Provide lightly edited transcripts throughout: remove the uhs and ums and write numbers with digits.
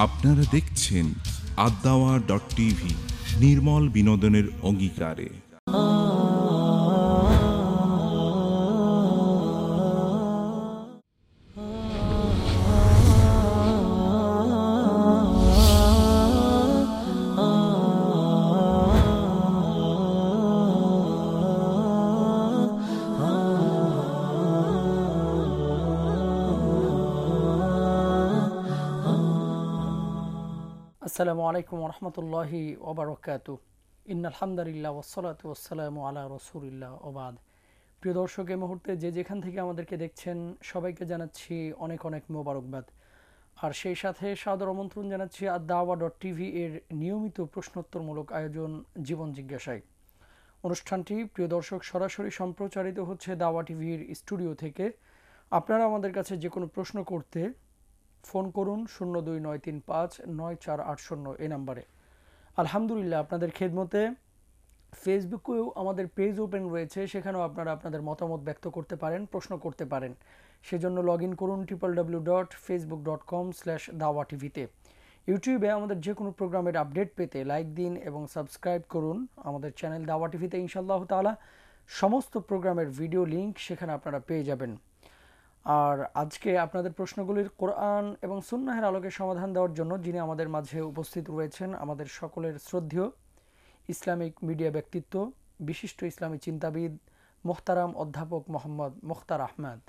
আপনারা দেখছেন আদ-দাওয়া.টিভি, নির্মল বিনোদনের অঙ্গীকারে। আসসালামু আলাইকুম রহমতুল্লাহি ওবারাকাতু। ইন্নাল হামদুলিল্লাহ ওয়াসসালাতু ওয়াসসালামু আলা রাসূলিল্লাহ ওয়া বাদ। প্রিয় দর্শক, এই মুহূর্তে যে যেখান থেকে আমাদেরকে দেখছেন সবাইকে জানাচ্ছি অনেক অনেক মোবারকবাদ। আর সেই সাথে সাদর আমন্ত্রণ জানাচ্ছি আদ-দাওয়া.টিভি এর নিয়মিত প্রশ্নোত্তরমূলক আয়োজন জীবন জিজ্ঞাসায়। অনুষ্ঠানটি প্রিয় দর্শক সরাসরি সম্প্রচারিত হচ্ছে দাওয়া টিভির স্টুডিও থেকে। আপনারা আমাদের কাছে যে কোনো প্রশ্ন করতে ফোন করুন 0293594880 এই নাম্বারে। আলহামদুলিল্লাহ, আপনাদের খেদমতে ফেসবুকেও আমাদের পেজ ওপেন রয়েছে, সেখানেও আপনারা আপনাদের মতামত ব্যক্ত করতে পারেন, প্রশ্ন করতে পারেন। সেজন্য লগ ইন করুন www.facebook.com/dawa-tv-তে। ইউটিউবে আমাদের যে কোনো প্রোগ্রামের আপডেট পেতে লাইক দিন এবং সাবস্ক্রাইব করুন আমাদের চ্যানেল দাওয়া টিভিতে। ইনশাআল্লাহ তাআলা সমস্ত প্রোগ্রামের ভিডিও লিংক সেখানে আপনারা পেয়ে যাবেন। আর আজকে আপনাদের প্রশ্নগুলির কোরআন এবং সুন্নাহের আলোকে সমাধান দেওয়ার জন্য যিনি আমাদের মাঝে উপস্থিত রয়েছেন, আমাদের সকলের শ্রদ্ধেয় ইসলামিক মিডিয়া ব্যক্তিত্ব, বিশিষ্ট ইসলামী চিন্তাবিদ মোহতারাম অধ্যাপক মোহাম্মদ মুখতার আহমেদ।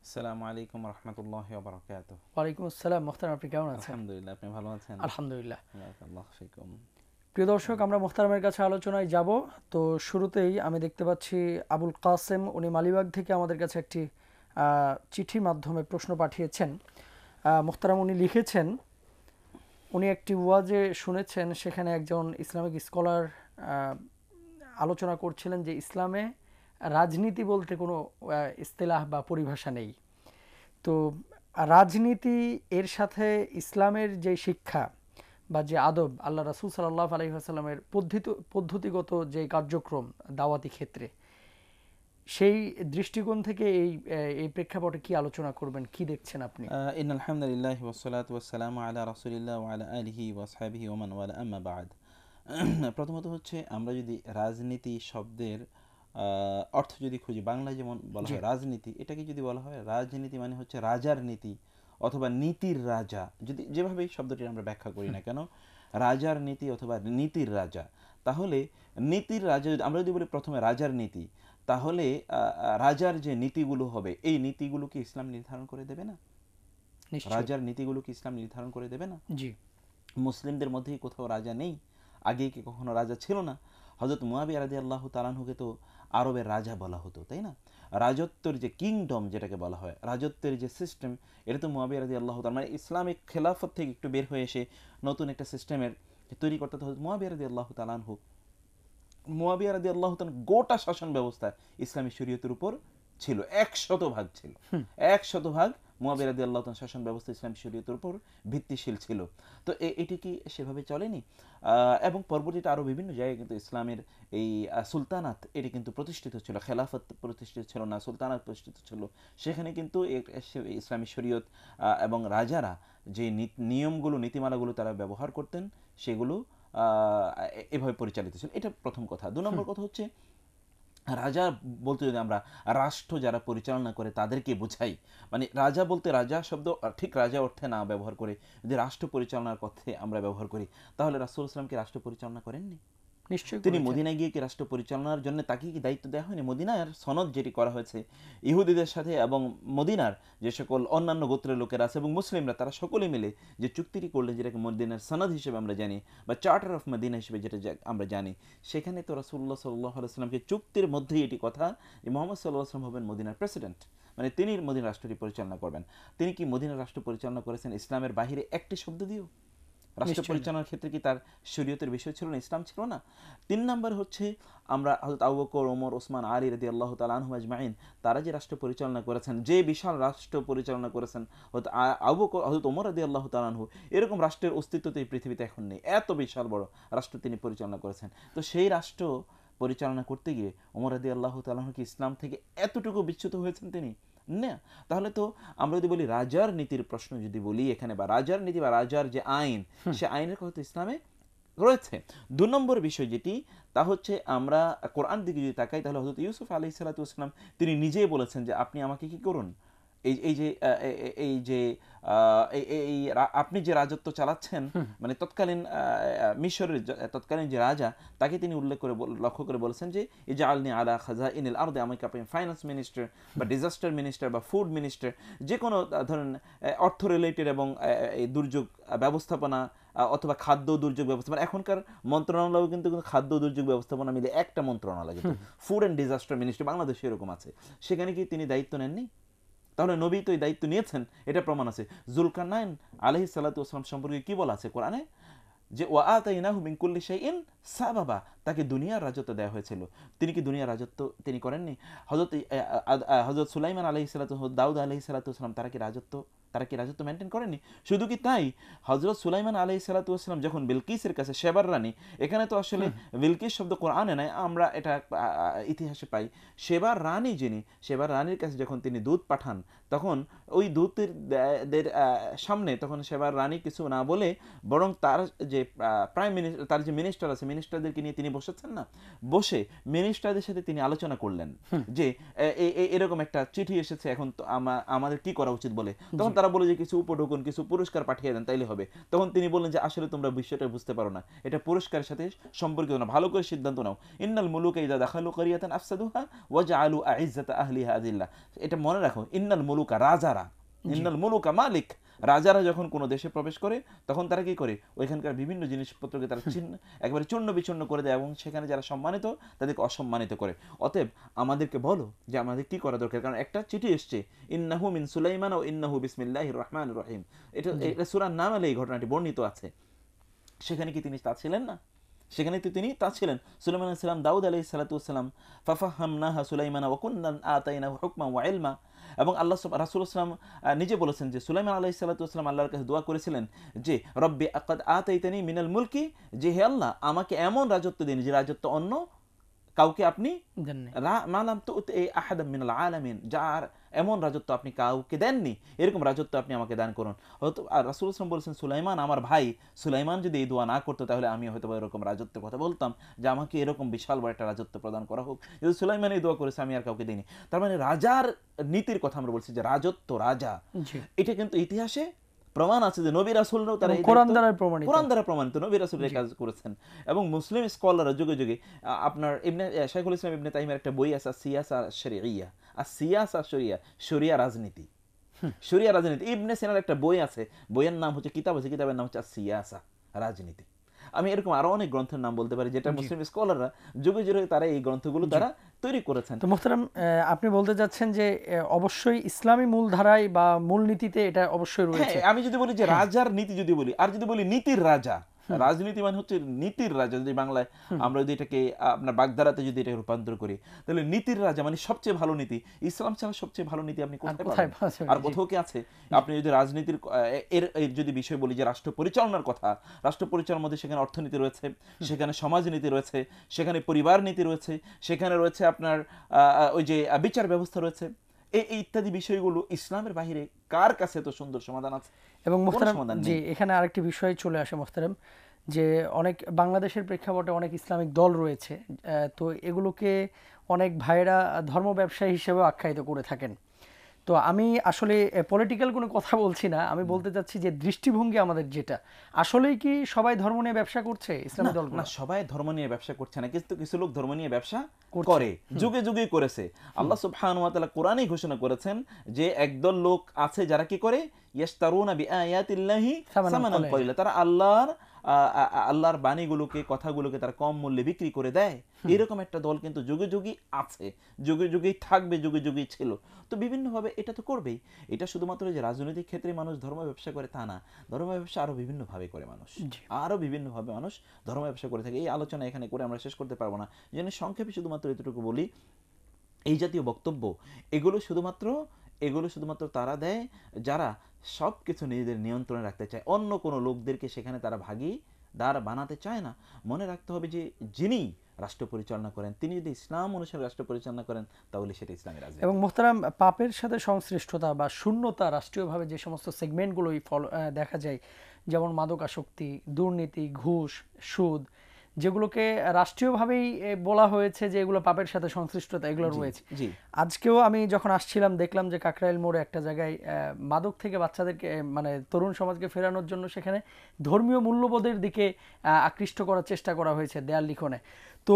আসসালামু আলাইকুম রাহমাতুল্লাহি ওয়া বারাকাতুহু। ওয়ালাইকুম আসসালাম। মোহতারাম, আপনি কেমন আছেন? আলহামদুলিল্লাহ, আপনি ভালো আছেন? আলহামদুলিল্লাহ। বারাকাল্লাহু ফিকুম। প্রিয় দর্শক, আমরা মোহতারামের কাছে আলোচনায় যাব। তো শুরুতেই আমি দেখতে পাচ্ছি আবুল কাসেম, উনি মালিবাগ থেকে আমাদের কাছে একটি চিঠির মাধ্যমে প্রশ্ন পাঠিয়েছেন। মোহতারাম, উনি লিখেছেন উনি একটি ওয়াজে শুনেছেন, সেখানে একজন ইসলামিক স্কলার আলোচনা করছিলেন যে ইসলামে রাজনীতি বলতে কোনো ইস্তেলাহ বা পরিভাষা নেই। তো রাজনীতি এর সাথে ইসলামের যে শিক্ষা বা যে আদব, আল্লাহ রাসূল সাল্লাল্লাহু আলাইহি ওয়াসাল্লামের পদ্ধতিগত যে কার্যক্রম দাওয়াতি ক্ষেত্রে, সেই দৃষ্টিকোণ থেকে এই প্রেক্ষাপটে কি আলোচনা করবেন, কি দেখছেন আপনি? ইন্নাল হামদুলিল্লাহি ওয়াসসালাতু ওয়াসসালামু আলা রাসূলিল্লাহ ওয়া আলা আলিহি ওয়া আসহাবিহি ওয়া মান ওয়ালা, আম্মা বা'দ। প্রথমত হচ্ছে আমরা যদি রাজনীতি শব্দের অর্থ যদি খুঁজি, বাংলায় যেমন বলা হয় রাজনীতি, এটাকে যদি বলা হয় রাজনীতি মানে হচ্ছে রাজার নীতি অথবা নীতির রাজা, যদি যেভাবেই শব্দটি আমরা ব্যাখ্যা করি না কেন, রাজার নীতি অথবা নীতির রাজা। তাহলে নীতির রাজা আমরা যদি বলি প্রথমে রাজার নীতি, তাহলে রাজার যে নীতিগুলো হবে এই নীতিগুলো কি ইসলাম নির্ধারণ করে দেবে না? রাজার নীতিগুলো কি ইসলাম নির্ধারণ করে দেবে না? জি। মুসলিমদের মধ্যেই কোথাও রাজা নেই? আগে কি কখনো রাজা ছিল না? হযরত মুয়াবিয়া রাদিয়াল্লাহু তাআলা আনহুকে তো আরবের রাজা বলা হতো, তাই না? রাজত্বের যে কিংডম যেটাকে বলা হয়, রাজত্বের যে সিস্টেম, এটা তো মুয়াবিয়া রাদিয়াল্লাহু তাআলা মানে ইসলামিক খেলাফত থেকে একটু বের হয়ে এসে নতুন একটা সিস্টেমের তৈরি করতে হতো। মুয়াবিয়া রাদিয়াল্লাহু তাআলা আনহু, মুয়াবিয়া রাদিয়াল্লাহু তাআলা গোটা শাসন ব্যবস্থা ইসলামী শরীয়তের উপর ছিল, 100% ছিল, 100% মুয়াবিয়া রাদিয়াল্লাহু তাআলা শাসন ব্যবস্থা ইসলামী শরীয়তের উপর ভিত্তিশীল ছিল। তো এটি কি সেভাবে চলেনি? এবং পরবর্তীতে আরও বিভিন্ন জায়গায় কিন্তু ইসলামের এই সুলতানাত এটি কিন্তু প্রতিষ্ঠিত ছিল, খেলাফত প্রতিষ্ঠিত ছিল না, সুলতানাত প্রতিষ্ঠিত ছিল। সেখানে কিন্তু ইসলামী শরীয়ত এবং রাজারা যে নিয়মগুলো নীতিমালাগুলো তারা ব্যবহার করতেন, সেগুলো এভাবে পরিচালিত ছিল। এটা প্রথম কথা। 2 নম্বর কথা হচ্ছে, রাজা বলতে যদি আমরা রাষ্ট্র যারা পরিচালনা করে তাদেরকে বোঝাই, মানে রাজা বলতে রাজা শব্দ ঠিক রাজা অর্থে না ব্যবহার করে যদি রাষ্ট্র পরিচালনার কথা আমরা ব্যবহার করি, তাহলে রাসূল সাল্লাল্লাহু আলাইহি ওয়াসাল্লাম কি রাষ্ট্র পরিচালনা করেননি? নিশ্চয়ই তিনি মদিনায় গিয়ে কি রাষ্ট্র পরিচালনার জন্য তাকে কি দায়িত্ব দেওয়া হয়নি? মদিনার সনদ যেটি করা হয়েছে ইহুদিদের সাথে এবং মদিনার যে সকল অন্যান্য গোত্রের লোকেরা আছে এবং মুসলিমরা, তারা সকলে মিলে যে চুক্তিটি করলেন, যেটাকে মদিনার সনদ হিসেবে আমরা জানি বা চার্টার অফ মদিনা হিসেবে যেটা আমরা জানি, সেখানে তো রাসূলুল্লাহ সাল্লাল্লাহু আলাইহি ওয়াসাল্লামকে চুক্তির মধ্যেই এটি কথা যে মুহাম্মদ সাল্লাল্লাহু আলাইহি ওয়াসাল্লাম হবেন মদিনার প্রেসিডেন্ট, মানে তিনি মদিনার রাষ্ট্রটি পরিচালনা করবেন। তিনি কি মদিনার রাষ্ট্র পরিচালনা করেছেন ইসলামের বাহিরে একটি শব্দ দিয়েও? রাষ্ট্র পরিচালনার ক্ষেত্রে কি তার শরীয়তের বিষয় ছিল না, ইসলাম ছিল না? 3 নম্বর হচ্ছে, আমরা হযরত আবু বকর, ওমর, ওসমান, আলী রাদিয়াল্লাহু তাআলা আনহুম আজমাইন, তারা যে রাষ্ট্র পরিচালনা করেছেন, যে বিশাল রাষ্ট্র পরিচালনা করেছেন হযরত আবু বকর, হযরত ওমর রাদিয়াল্লাহু তাআলা আনহু, এরকম রাষ্ট্রের অস্তিত্ব তো এই পৃথিবীতে এখন নেই। এত বিশাল বড় রাষ্ট্র তিনি পরিচালনা করেছেন। তো সেই রাষ্ট্র পরিচালনা করতে গিয়ে ওমর রাদিয়াল্লাহু তাআলা আনহু কি ইসলাম থেকে এতটুকু বিচ্যুত হয়েছেন তিনি? না। তাহলে তো আমরা যদি বলি রাজার নীতির প্রশ্ন যদি বলি এখানে, বা রাজার নীতি বা রাজার যে আইন, সে আইনের কথা তো ইসলামে রয়েছে। ২ নম্বর বিষয় যেটি, তা হচ্ছে আমরা কোরআন দিকে যদি তাকাই, তাহলে হযরত ইউসুফ আলাইহিস সালাতু ওয়াস সালাম তিনি নিজেই বলেছেন যে আপনি আমাকে কি করুন, এই যে আপনি যে রাজত্ব চালাচ্ছেন, মানে তৎকালীন মিশরের তৎকালীন যে রাজা, তাকে তিনি উল্লেখ করে লক্ষ্য করে বলেছেন যে ইজআলনি আলা খাজাইনিল আরদি, আমাকে আপনি ফাইন্যান্স মিনিস্টার বা ডিজাস্টার মিনিস্টার বা ফুড মিনিস্টার, যে কোনো ধরেন অর্থ রিলেটেড এবং এই দুর্যোগ ব্যবস্থাপনা অথবা খাদ্য দুর্যোগ ব্যবস্থাপনা, এখনকার মন্ত্রণালয় কিন্তু খাদ্য দুর্যোগ ব্যবস্থাপনা মিলে একটা মন্ত্রণালয়, কিন্তু ফুড অ্যান্ড ডিজাস্টার মিনিস্টার বাংলাদেশে এরকম আছে। সেখানে কি তিনি দায়িত্ব নেননি? তাহলে নবী তো এই দায়িত্ব নিয়েছেন, এটা প্রমাণ আছে। যুলকারনাইন আলাইহিস সালাতু ওয়াস সালাম সম্পর্কে কি বলা আছে কোরআনে, যে ওয়া আতাইনাহু মিন কুল্লি শাইইন সাবাবা, তাকে দুনিয়ার রাজত্ব দেওয়া হয়েছিল। তিনি কি দুনিয়ার রাজত্ব তিনি করেননি? হযরত সুলাইমান আলাইহিস সালাতু, দাউদ আলাইহিস সালাতু ওয়াস সালাম, তারা কি রাজত্ব মেনটেন করেননি? শুধু কি তাই, হযরত সুলাইমান আলাইহিস সালাতু ওয়াস সালাম যখন বিলকিসের কাছে, শেবার রানী, এখানে তো আসলে বিলকিস শব্দ কোরআনে নাই, আমরা এটা ইতিহাসে পাই। শেবার রানীর কাছে যখন তিনি দুধ পাঠান, তখন ওই দুধের সামনে তখন শেবার রানী কিছু না বলে, বরং তার যে প্রাইম মিনিস্টার, তার যে মিনিস্টার আছে, মিনিস্টারদেরকে নিয়ে তিনি বসেছেন না, বসে মিনিস্টারদের সাথে তিনি আলোচনা করলেন যে এরকম একটা চিঠি এসেছে, এখন তো আমাদের কি করা উচিত বলে। তখন তারা বলে যে কিছু উপঢৌকন, কিছু পুরস্কার পাঠিয়ে দেন, তাইলে হবে। তখন তিনি বললেন যে আসলে তোমরা বিষয়টা বুঝতে পারো না, এটা পুরস্কারের সাথে সম্পর্কিত না, ভালো করে সিদ্ধান্ত নাও। ইন্নাল মুলুকা ইযা দাখালু কারিয়াতান আফসাদুহা ওয়া জাআলু আইজ্জাতা আহলিহা আযিল্লা। এটা মনে রাখো, ইন্নাল মুলুকা, রাজারা, ইন্নাল মুলুকা মালিক, রাজারা যখন কোনো দেশে প্রবেশ করে, তখন তারা কি করে, ওইখানকার বিভিন্ন জিনিসপত্রকে তারা একেবারে চূর্ণ বিচূর্ণ করে দেয়, এবং সেখানে যারা সম্মানিত তাদেরকে অসম্মানিত করে। অতএব আমাদেরকে বলো যে আমাদের কি করা দরকার, কারণ একটা চিঠি এসছে, ইন্নাহু মিন সুলাইমান ও ইন্নাহু বিসমিল্লাহির রহমানির রহিম, এটা সূরার নামে এই ঘটনাটি বর্ণিত আছে। সেখানে কি তিনি তা ছিলেন না? সেখানে তো তিনি তা ছিলেন। সুলাইমান আলাইহিস সালাম, দাউদ আলাইহিস সালাতু ওয়াস সালাম, ফাফাহামনাহা সুলাইমানা ওয়া কুন্না আতাইনাহু হুকমান ওয়া ইলমা। এবং আল্লাহ রাসূলুল্লাহ সাল্লাল্লাহু আলাইহি ওয়াসাল্লাম নিজে বলেছেন যে সুলাইমান আলাইহিস সালাতু ওয়াস সালাম আল্লাহর কাছে দোয়া করেছিলেন যে রব্বি আকাদ আতাইতানি মিনাল মুলকি, যে হে আল্লাহ, আমাকে এমন রাজত্ব দিন যে রাজত্ব অন্য কাউকে আপনি মালাম তো আহাদাম মিনাল আলামিন, যার এমন রাজত্ব আপনি কাউকে দেননি, এরকম রাজত্ব আপনি আমাকে দান করুন। হয়তো আর রাসূল সাল্লাল্লাহু আলাইহি ওয়াসাল্লাম বলেছেন, সুলাইমান আমার ভাই, সুলাইমান যদি এই দোয়া না করতো, তাহলে আমি হয়তো এরকম রাজত্বের কথা বলতাম যে আমাকে এরকম বিশাল বড় একটা রাজত্ব প্রদান করা হোক। যদি সুলাইমান এই দোয়া করেছে, আমি আর কাউকে দিইনি। তার মানে রাজার নীতির কথা আমরা বলছি, যে রাজত্ব, রাজা, এটা কিন্তু ইতিহাসে প্রমাণ আছে যে নবী রাসূলরাও তারা কোরআন দ্বারা প্রমাণিত নবী রাসূলরা কাজ করেছেন। এবং মুসলিম স্কলাররা যুগে যুগে, আপনার শাইখুল ইসলাম ইবনে তাইমিয়ার একটা বই আছে, সিয়াসা শরঈয়া, আর সিয়াসা শরিয়া, শরিয়া রাজনীতি, ইবনে সিনার একটা বই আছে, বইয়ের নাম হচ্ছে, কিতাবের নাম হচ্ছে সিয়াসা, রাজনীতি। আমি এরকম আরো অনেক গ্রন্থের নাম বলতে পারি, যেটা মুসলিম স্কলাররা যুগে যুগে তারা এই গ্রন্থগুলো তারা তৈরি করেছেন। তো মুহতারাম, আপনি বলতে যাচ্ছেন যে অবশ্যই ইসলামী মূলধারায় বা মূলনীতিতে এটা অবশ্যই রয়েছে। আমি যদি বলি যে রাজার নীতি যদি বলি, আর যদি বলি নীতির রাজা, রাজনীতি মানে হচ্ছে নীতির রাজা, যদি বাংলায় আমরা যদি এটাকে আপনার বাগধারাতে যদি এটা রূপান্তর করি, তাহলে নীতির রাজা মানে সবচেয়ে ভালো নীতি। ইসলাম ছাড়া সবচেয়ে ভালো নীতি আপনি কোথায় পাবেন? আর কোথাও কি আছে? আপনি যদি রাজনীতির এর যদি বিষয় বলি, যে রাষ্ট্র পরিচালনার কথা, রাষ্ট্র পরিচালনার মধ্যে সেখানে অর্থনীতি রয়েছে, সেখানে সমাজনীতি রয়েছে, সেখানে পরিবার নীতি রয়েছে, সেখানে রয়েছে আপনার ওই যে বিচার ব্যবস্থা রয়েছে, এই ইত্যাদি বিষয়গুলো ইসলামের বাইরে কার কাছে তো সুন্দর সমাধান আছে? এবং মুহতারাম, জি, এখানে আরেকটি বিষয় চলে আসে মুহতারাম, যে অনেক বাংলাদেশের প্রেক্ষাপটে অনেক ইসলামিক দল রয়েছে, তো এগুলোকে অনেক ভাইরা ধর্ম ব্যবসায়ী হিসেবে আখ্যায়িত করে থাকেন। তো আমি আসলে পলিটিক্যাল কোনো কথা বলছি না, আমি বলতে চাচ্ছি যে দৃষ্টিভঙ্গি আমাদের যেটা, আসলেই কি সবাই ধর্ম নিয়ে ব্যবসা করছে? ইসলামী দলগুলো না, সবাই ধর্ম নিয়ে ব্যবসা করছে না, কিন্তু কিছু লোক ধর্ম নিয়ে ব্যবসা করে, যুগে যুগে করেছে। আল্লাহ সুবহানাহু ওয়া তাআলা কোরআনেই ঘোষণা করেছেন যে একদল লোক আছে যারা কি করে, ইস্তারুনা বিআয়াতিল্লাহি সামানান কলিলা, তারা আল্লাহর বাণীগুলোকে, কথাগুলোকে তারা কম মূল্যে বিক্রি করে দেয়। এরকম একটা দল কিন্তু যুগে যুগেই আছে, যুগে যুগেই থাকবে, যুগে যুগেই ছিল। তো বিভিন্নভাবে এটা তো করবেই। এটা শুধুমাত্র যে রাজনৈতিক ক্ষেত্রে মানুষ ধর্ম ব্যবসা করে তা না, ধর্ম ব্যবসা আরো বিভিন্নভাবে করে মানুষ, আরো বিভিন্নভাবে মানুষ ধর্ম ব্যবসা করে থাকে। এই আলোচনা এখানে করে আমরা শেষ করতে পারবো না, এই জন্য সংক্ষেপে শুধুমাত্র এতটুকু বলি, এই জাতীয় বক্তব্য এগুলো শুধুমাত্র তারা দেয় যারা সব কিছু নিজেদের নিয়ন্ত্রণে রাখতে চায়, অন্য কোনো লোকদেরকে সেখানে তারা ভাগীদার বানাতে চায় না। মনে রাখতে হবে যে যিনি রাষ্ট্র পরিচালনা করেন, তিনি যদি ইসলাম অনুসারে রাষ্ট্র পরিচালনা করেন, তাহলে সেটা ইসলামী রাজনীতি। এবং মোহতারাম, পাপের সাথে সংশ্লিষ্টতা বা শূন্যতা রাষ্ট্রীয়ভাবে যে সমস্ত সেগমেন্টগুলোই দেখা যায়, যেমন মাদকাসক্তি, দুর্নীতি, ঘুষ, সুদ, যেগুলোকে রাষ্ট্রীয়ভাবেই বলা হয়েছে যে এগুলো পাপের সাথে সংশ্লিষ্টতা, এগুলো রয়েছে। জি আজকেও আমি যখন আসছিলাম দেখলাম যে কাকরাইল মোড়ে একটা জায়গায় মাদক থেকে বাচ্চাদেরকে, মানে তরুণ সমাজকে ফেরানোর জন্য সেখানে ধর্মীয় মূল্যবোধের দিকে আকৃষ্ট করার চেষ্টা করা হয়েছে দেয়াল লিখনে। তো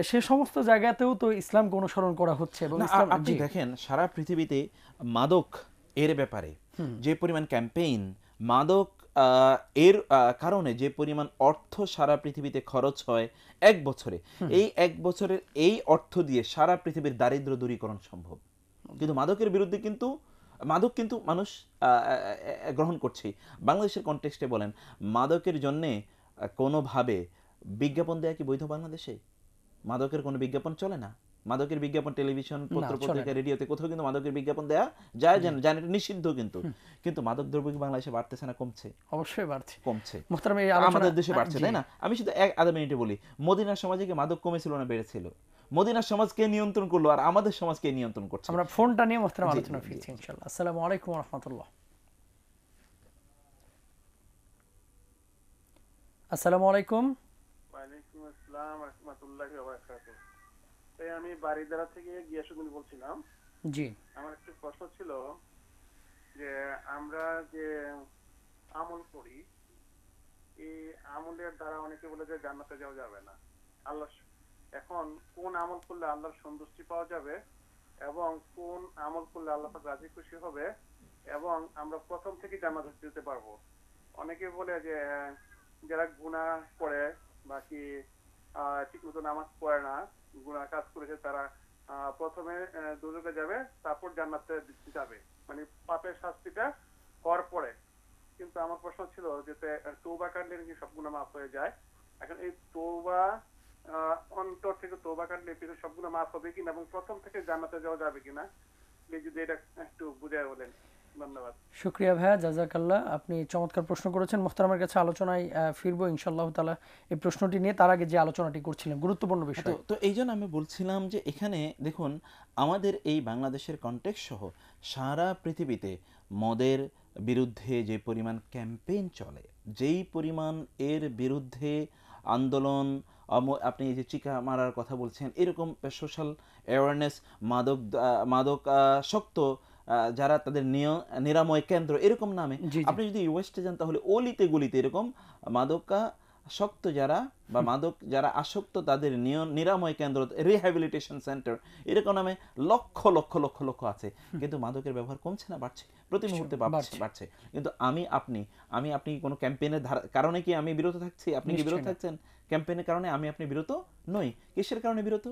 সে সমস্ত জায়গাতেও তো ইসলামকে অনুসরণ করা হচ্ছে। এবং না, ইসলাম, আপনি দেখেন সারা পৃথিবীতে মাদক এর ব্যাপারে যে পরিমাণ ক্যাম্পেইন, মাদক এর কারণে যে পরিমাণ অর্থ সারা পৃথিবীতে খরচ হয় এক বছরে, এই এক বছরের এই অর্থ দিয়ে সারা পৃথিবীর দারিদ্র দূরীকরণ সম্ভব। কিন্তু মাদকের বিরুদ্ধে কিন্তু মাদক কিন্তু মানুষ গ্রহণ করছে। বাংলাদেশের কনটেক্সটে বলেন, মাদকের জন্যে কোনোভাবে বিজ্ঞাপন দেয়া কি বৈধ বাংলাদেশে? মাদকের কোনো বিজ্ঞাপন চলে না। মাদকের বিজ্ঞাপন টেলিভিশন, পত্র পত্রিকা, রেডিওতে কোথাও কিন্তু মাদকের বিজ্ঞাপন দেয়া যায়, জানেন এটা নিষিদ্ধ। কিন্তু মাদক দ্রব্য কি বাংলাদেশে বাড়তেছে না কমছে? অবশ্যই বাড়ছে, কমছে। মোহতারাম। আমাদের দেশে বাড়ছে, তাই না? আমি শুধু আধা মিনিটে বলি, মদিনার সমাজে কি মাদক কমেছিল না বেড়েছিল? মদিনার সমাজকে নিয়ন্ত্রণ করলো, আর আমাদের সমাজকে নিয়ন্ত্রণ করছে। আমরা ফোনটা নিয়ে মোহতারাম আলোচনা ফিরছি ইনশাআল্লাহ। আসসালামু আলাইকুম ওয়া রাহমাতুল্লাহ। আসসালামু আলাইকুম। ওয়ালাইকুম আসসালাম ওয়া রাহমাতুল্লাহি ওয়া বারাকাতুহু। আমি বাড়িদারা থেকে গিয়াসুদ্দিন বলছিলাম। জি, আমার একটা প্রশ্ন ছিল যে আমরা যে আমল করি, এই আমলের দ্বারা অনেকে বলে যে জান্নাতে যাওয়া যাবে না। আল্লাহ এখন কোন আমল করলে আল্লাহর সন্তুষ্টি পাওয়া যাবে এবং কোন আমল করলে আল্লাহ পাক রাজি খুশি হবে এবং আমরা প্রথম থেকে জান্নাতে যেতে পারবো? অনেকে বলে যে যারা গুনাহ করে বা কি ঠিকমতো নামাজ পড়ে না, গুনাহ কাজ করেছে, তারা প্রথমে দোজখে যাবে, তারপর জান্নাতে যাবে, মানে পাপের শাস্তিটা হওয়ার পরে। কিন্তু আমার প্রশ্ন ছিল যে তওবা কাটলে নাকি সব গুনাহ মাফ হয়ে যায়। এখন এই তওবা অন্তর থেকে তওবা কাটলে পিছনে সব গুনাহ মাফ হবে কিনা এবং প্রথম থেকে জান্নাতে যাওয়া যাবে কিনা, যদি এটা একটু বুঝায় বলেন। ধন্যবাদ। শুকরিয়া ভাইয়া, জাযাকাল্লাহ। আপনি চমৎকার প্রশ্ন করেছেন। মোহতারামের কাছে আলোচনায় ফিরবো ইনশাআল্লাহ তাআলা এই প্রশ্নটি নিয়ে। তার আগে যে আলোচনাটি করছিলেন গুরুত্বপূর্ণ বিষয়। তো এই জন্য আমি বলছিলাম যে এখানে দেখুন, আমাদের এই বাংলাদেশের কনটেক্সট সহ সারা পৃথিবীতে মদের বিরুদ্ধে যে পরিমাণ ক্যাম্পেইন চলে, যেই পরিমাণ এর বিরুদ্ধে আন্দোলন, আপনি এই যে চিকা মারার কথা বলছেন, এরকম সোশ্যাল অ্যাওয়ারনেস, মাদকাসক্ত যারা তাদের নিরাময় কেন্দ্র এরকম নামে, আপনি যদি ওয়েস্টে যান তাহলে অলিতে গলিতে এরকম মাদকাসক্ত যারা বা মাদক যারা আসক্ত তাদের নিরাময় কেন্দ্র, রিহ্যাবিলিটেশন সেন্টার এরকম নামে লক্ষ লক্ষ লক্ষ লক্ষ আছে। কিন্তু মাদকের ব্যবহার কমছে না, বাড়ছে, প্রতি মুহূর্তে বাড়ছে। কিন্তু আমি আপনি কোনো ক্যাম্পেইনের কারণে কি আমি বিরত থাকছি? আপনি কি বিরত থাকছেন? ক্যাম্পেইনের কারণে আমি আপনি বিরত নই। কিসের কারণে বিরত?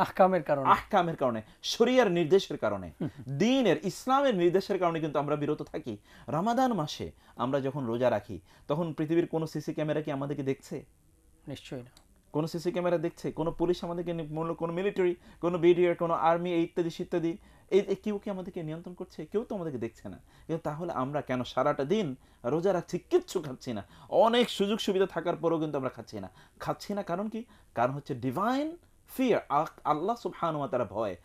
আহকামের কারণে, শরিয়ার নির্দেশের কারণে, দ্বীনের ইসলামের নির্দেশের কারণে কিন্তু আমরা বিরত থাকি। রমাদান মাসে আমরা যখন রোজা রাখি, তখন পৃথিবীর কোনো সিসি ক্যামেরা কি আমাদেরকে দেখছে? নিশ্চয়ই না। কোনো সিসি ক্যামেরা দেখছে? কোনো পুলিশ আমাদেরকে, কোনো মিলিটারি, কোনো বিডিআর, কোনো আর্মি, ইত্যাদি এই কেউ কি আমাদেরকে নিয়ন্ত্রণ করছে? কেউ তো আমাদেরকে দেখছে না। কিন্তু তাহলে আমরা কেন সারাটা দিন রোজা রাখছি, কিচ্ছু খাচ্ছি না? অনেক সুযোগ সুবিধা থাকার পরেও কিন্তু আমরা খাচ্ছি না। কারণ কি? কারণ হচ্ছে ডিভাইন ফিয়ার, আল্লাহ সুবহানাহু ওয়া তাআলা ভয়।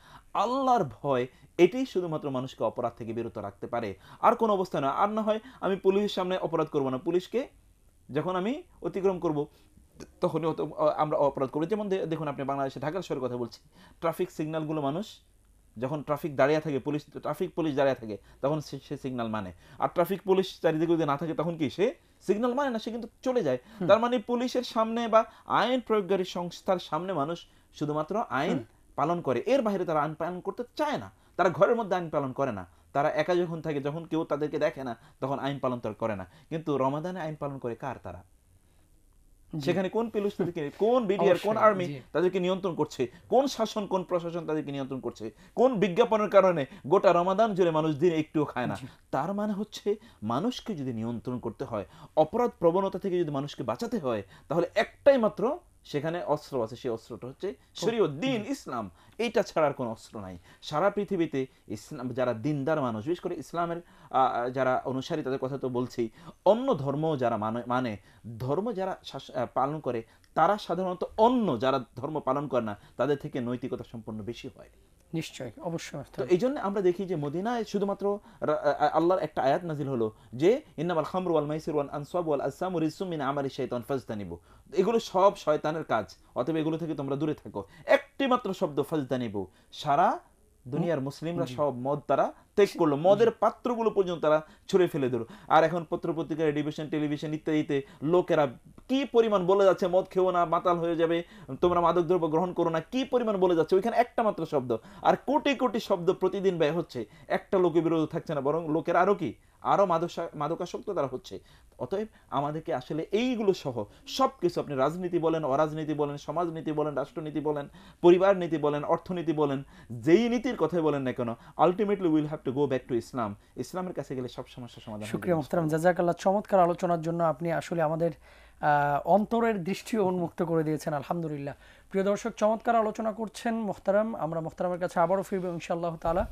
আল্লাহর ভয় এটাই শুধুমাত্র মানুষকে অপরাধ থেকে বিরত রাখতে পারে, আর কোনো অবস্থা না। আর না হয় আমি পুলিশের সামনে অপরাধ করব না, পুলিশকে যখন আমি অতিক্রম করব তখনই আমরা অপরাধ করবো। যেমন দেখুন, আপনি বাংলাদেশে ঢাকার শহরের কথা বলছি, ট্রাফিক সিগন্যালগুলো মানুষ যখন ট্রাফিক দাঁড়িয়ে থাকে, ট্রাফিক পুলিশ দাঁড়িয়ে থাকে, তখন সে সিগন্যাল মানে। আর ট্রাফিক পুলিশ চারিদিকে যদি না থাকে তখন কি সে সিগন্যাল মানে না, সে কিন্তু চলে যায়। তার মানে পুলিশের সামনে বা আইন প্রয়োগকারী সংস্থার সামনে মানুষ শুধুমাত্র আইন পালন করে, এর বাইরে তারা আইন পালন করতে চায় না। তারা ঘরের মধ্যে আইন পালন করে না, তারা একা যখন থাকে, যখন কেউ তাদেরকে দেখে না, তখন আইন পালন তারা করে না। কিন্তু রমাদানে আইন পালন করে কার? তারা। সেখানে কোন পুলিশ তাদেরকে, কোন বিডিআর, কোন আর্মি তাদেরকে নিয়ন্ত্রণ করছে? কোন শাসন, কোন প্রশাসন তাদেরকে নিয়ন্ত্রণ করছে? কোন বিজ্ঞাপনের কারণে গোটা রমাদান জুড়ে মানুষ দিন একটুও খায় না? তার মানে হচ্ছে মানুষকে যদি নিয়ন্ত্রণ করতে হয়, অপরাধ প্রবণতা থেকে যদি মানুষকে বাঁচাতে হয়, তাহলে একটাই মাত্র সেখানে অস্ত্র আছে, সেই অস্ত্রটা হচ্ছে শরীয়ত, দ্বীন, ইসলাম। এইটা ছাড়ার কোনো অস্ত্র নাই। সারা পৃথিবীতে ইসলাম যারা দিনদার মানুষ, বিশেষ করে ইসলামের যারা অনুসারী, তাদের কথা তো বলছি, অন্য ধর্ম যারা মানে ধর্ম যারা পালন করে, তারা সাধারণত অন্য যারা ধর্ম পালন করে না তাদের থেকে নৈতিকতা সম্পন্ন বেশি হয়। নিশ্চয়ই, অবশ্যই। তো এই জন্য আমরা দেখি যে মদিনায় শুধুমাত্র আল্লাহর একটা আয়াত নাজিল হলো যে ইন্নামাল খামরু ওয়াল মাইসির ওয়াল আনসাব ওয়াল আসসামু রিজসুম মিন আমালি শাইতান ফাজতানিবু, এগুলো সব শয়তানের কাজ, অতএব এগুলো থেকে তোমরা দূরে থাকো। একটি মাত্র শব্দ ফাজতানিবু, সারা দুনিয়ার মুসলিমরা সব মদ তারা ত্যাগ করলো, মদের পাত্রগুলো পর্যন্ত তারা ছুঁড়ে ফেলে দিল। আর এখন পত্রপত্রিকা, রেডিওভিশন, টেলিভিশন ইত্যাদিতে লোকেরা কি পরিমাণ বলে যাচ্ছে, মদ খেও না, মাতাল হয়ে যাবে, তোমরা মাদক দ্রব্য গ্রহণ করো না, কি পরিমাণ বলে যাচ্ছে। ওইখানে একটা মাত্র শব্দ, আর কোটি কোটি শব্দ প্রতিদিন ব্যয় হচ্ছে, একটা লোকে বিরোধ থাকছে না, বরং লোকের আরো কি আরো মাদকাসক্ত তারা হচ্ছে। অতএব আমাদেরকে আসলে এইগুলো সহ সবকিছু, আপনি রাজনীতি বলেন, অরাজনীতি বলেন, সমাজনীতি বলেন, রাষ্ট্রনীতি বলেন, পরিবার নীতি বলেন, অর্থনীতি বলেন, যেই নীতির কথাই বলেন না কেন, ultimately will have to go back to ইসলাম। ইসলামের কাছে গেলে সব সমস্যার সমাধান হবে। শুকরিয়া মুহতারাম, জাযাকাল্লাহ। চমৎকার আলোচনার জন্য আপনি আসলে আমাদের অন্তরের দৃষ্টিও উন্মুক্ত করে দিয়েছেন, আলহামদুলিল্লাহ। প্রিয় দর্শক, চমৎকার আলোচনা করছেন মুহতারাম। আমরা মুহতারামের কাছে আবারও ফিরব ইনশাআল্লাহ তাআলা।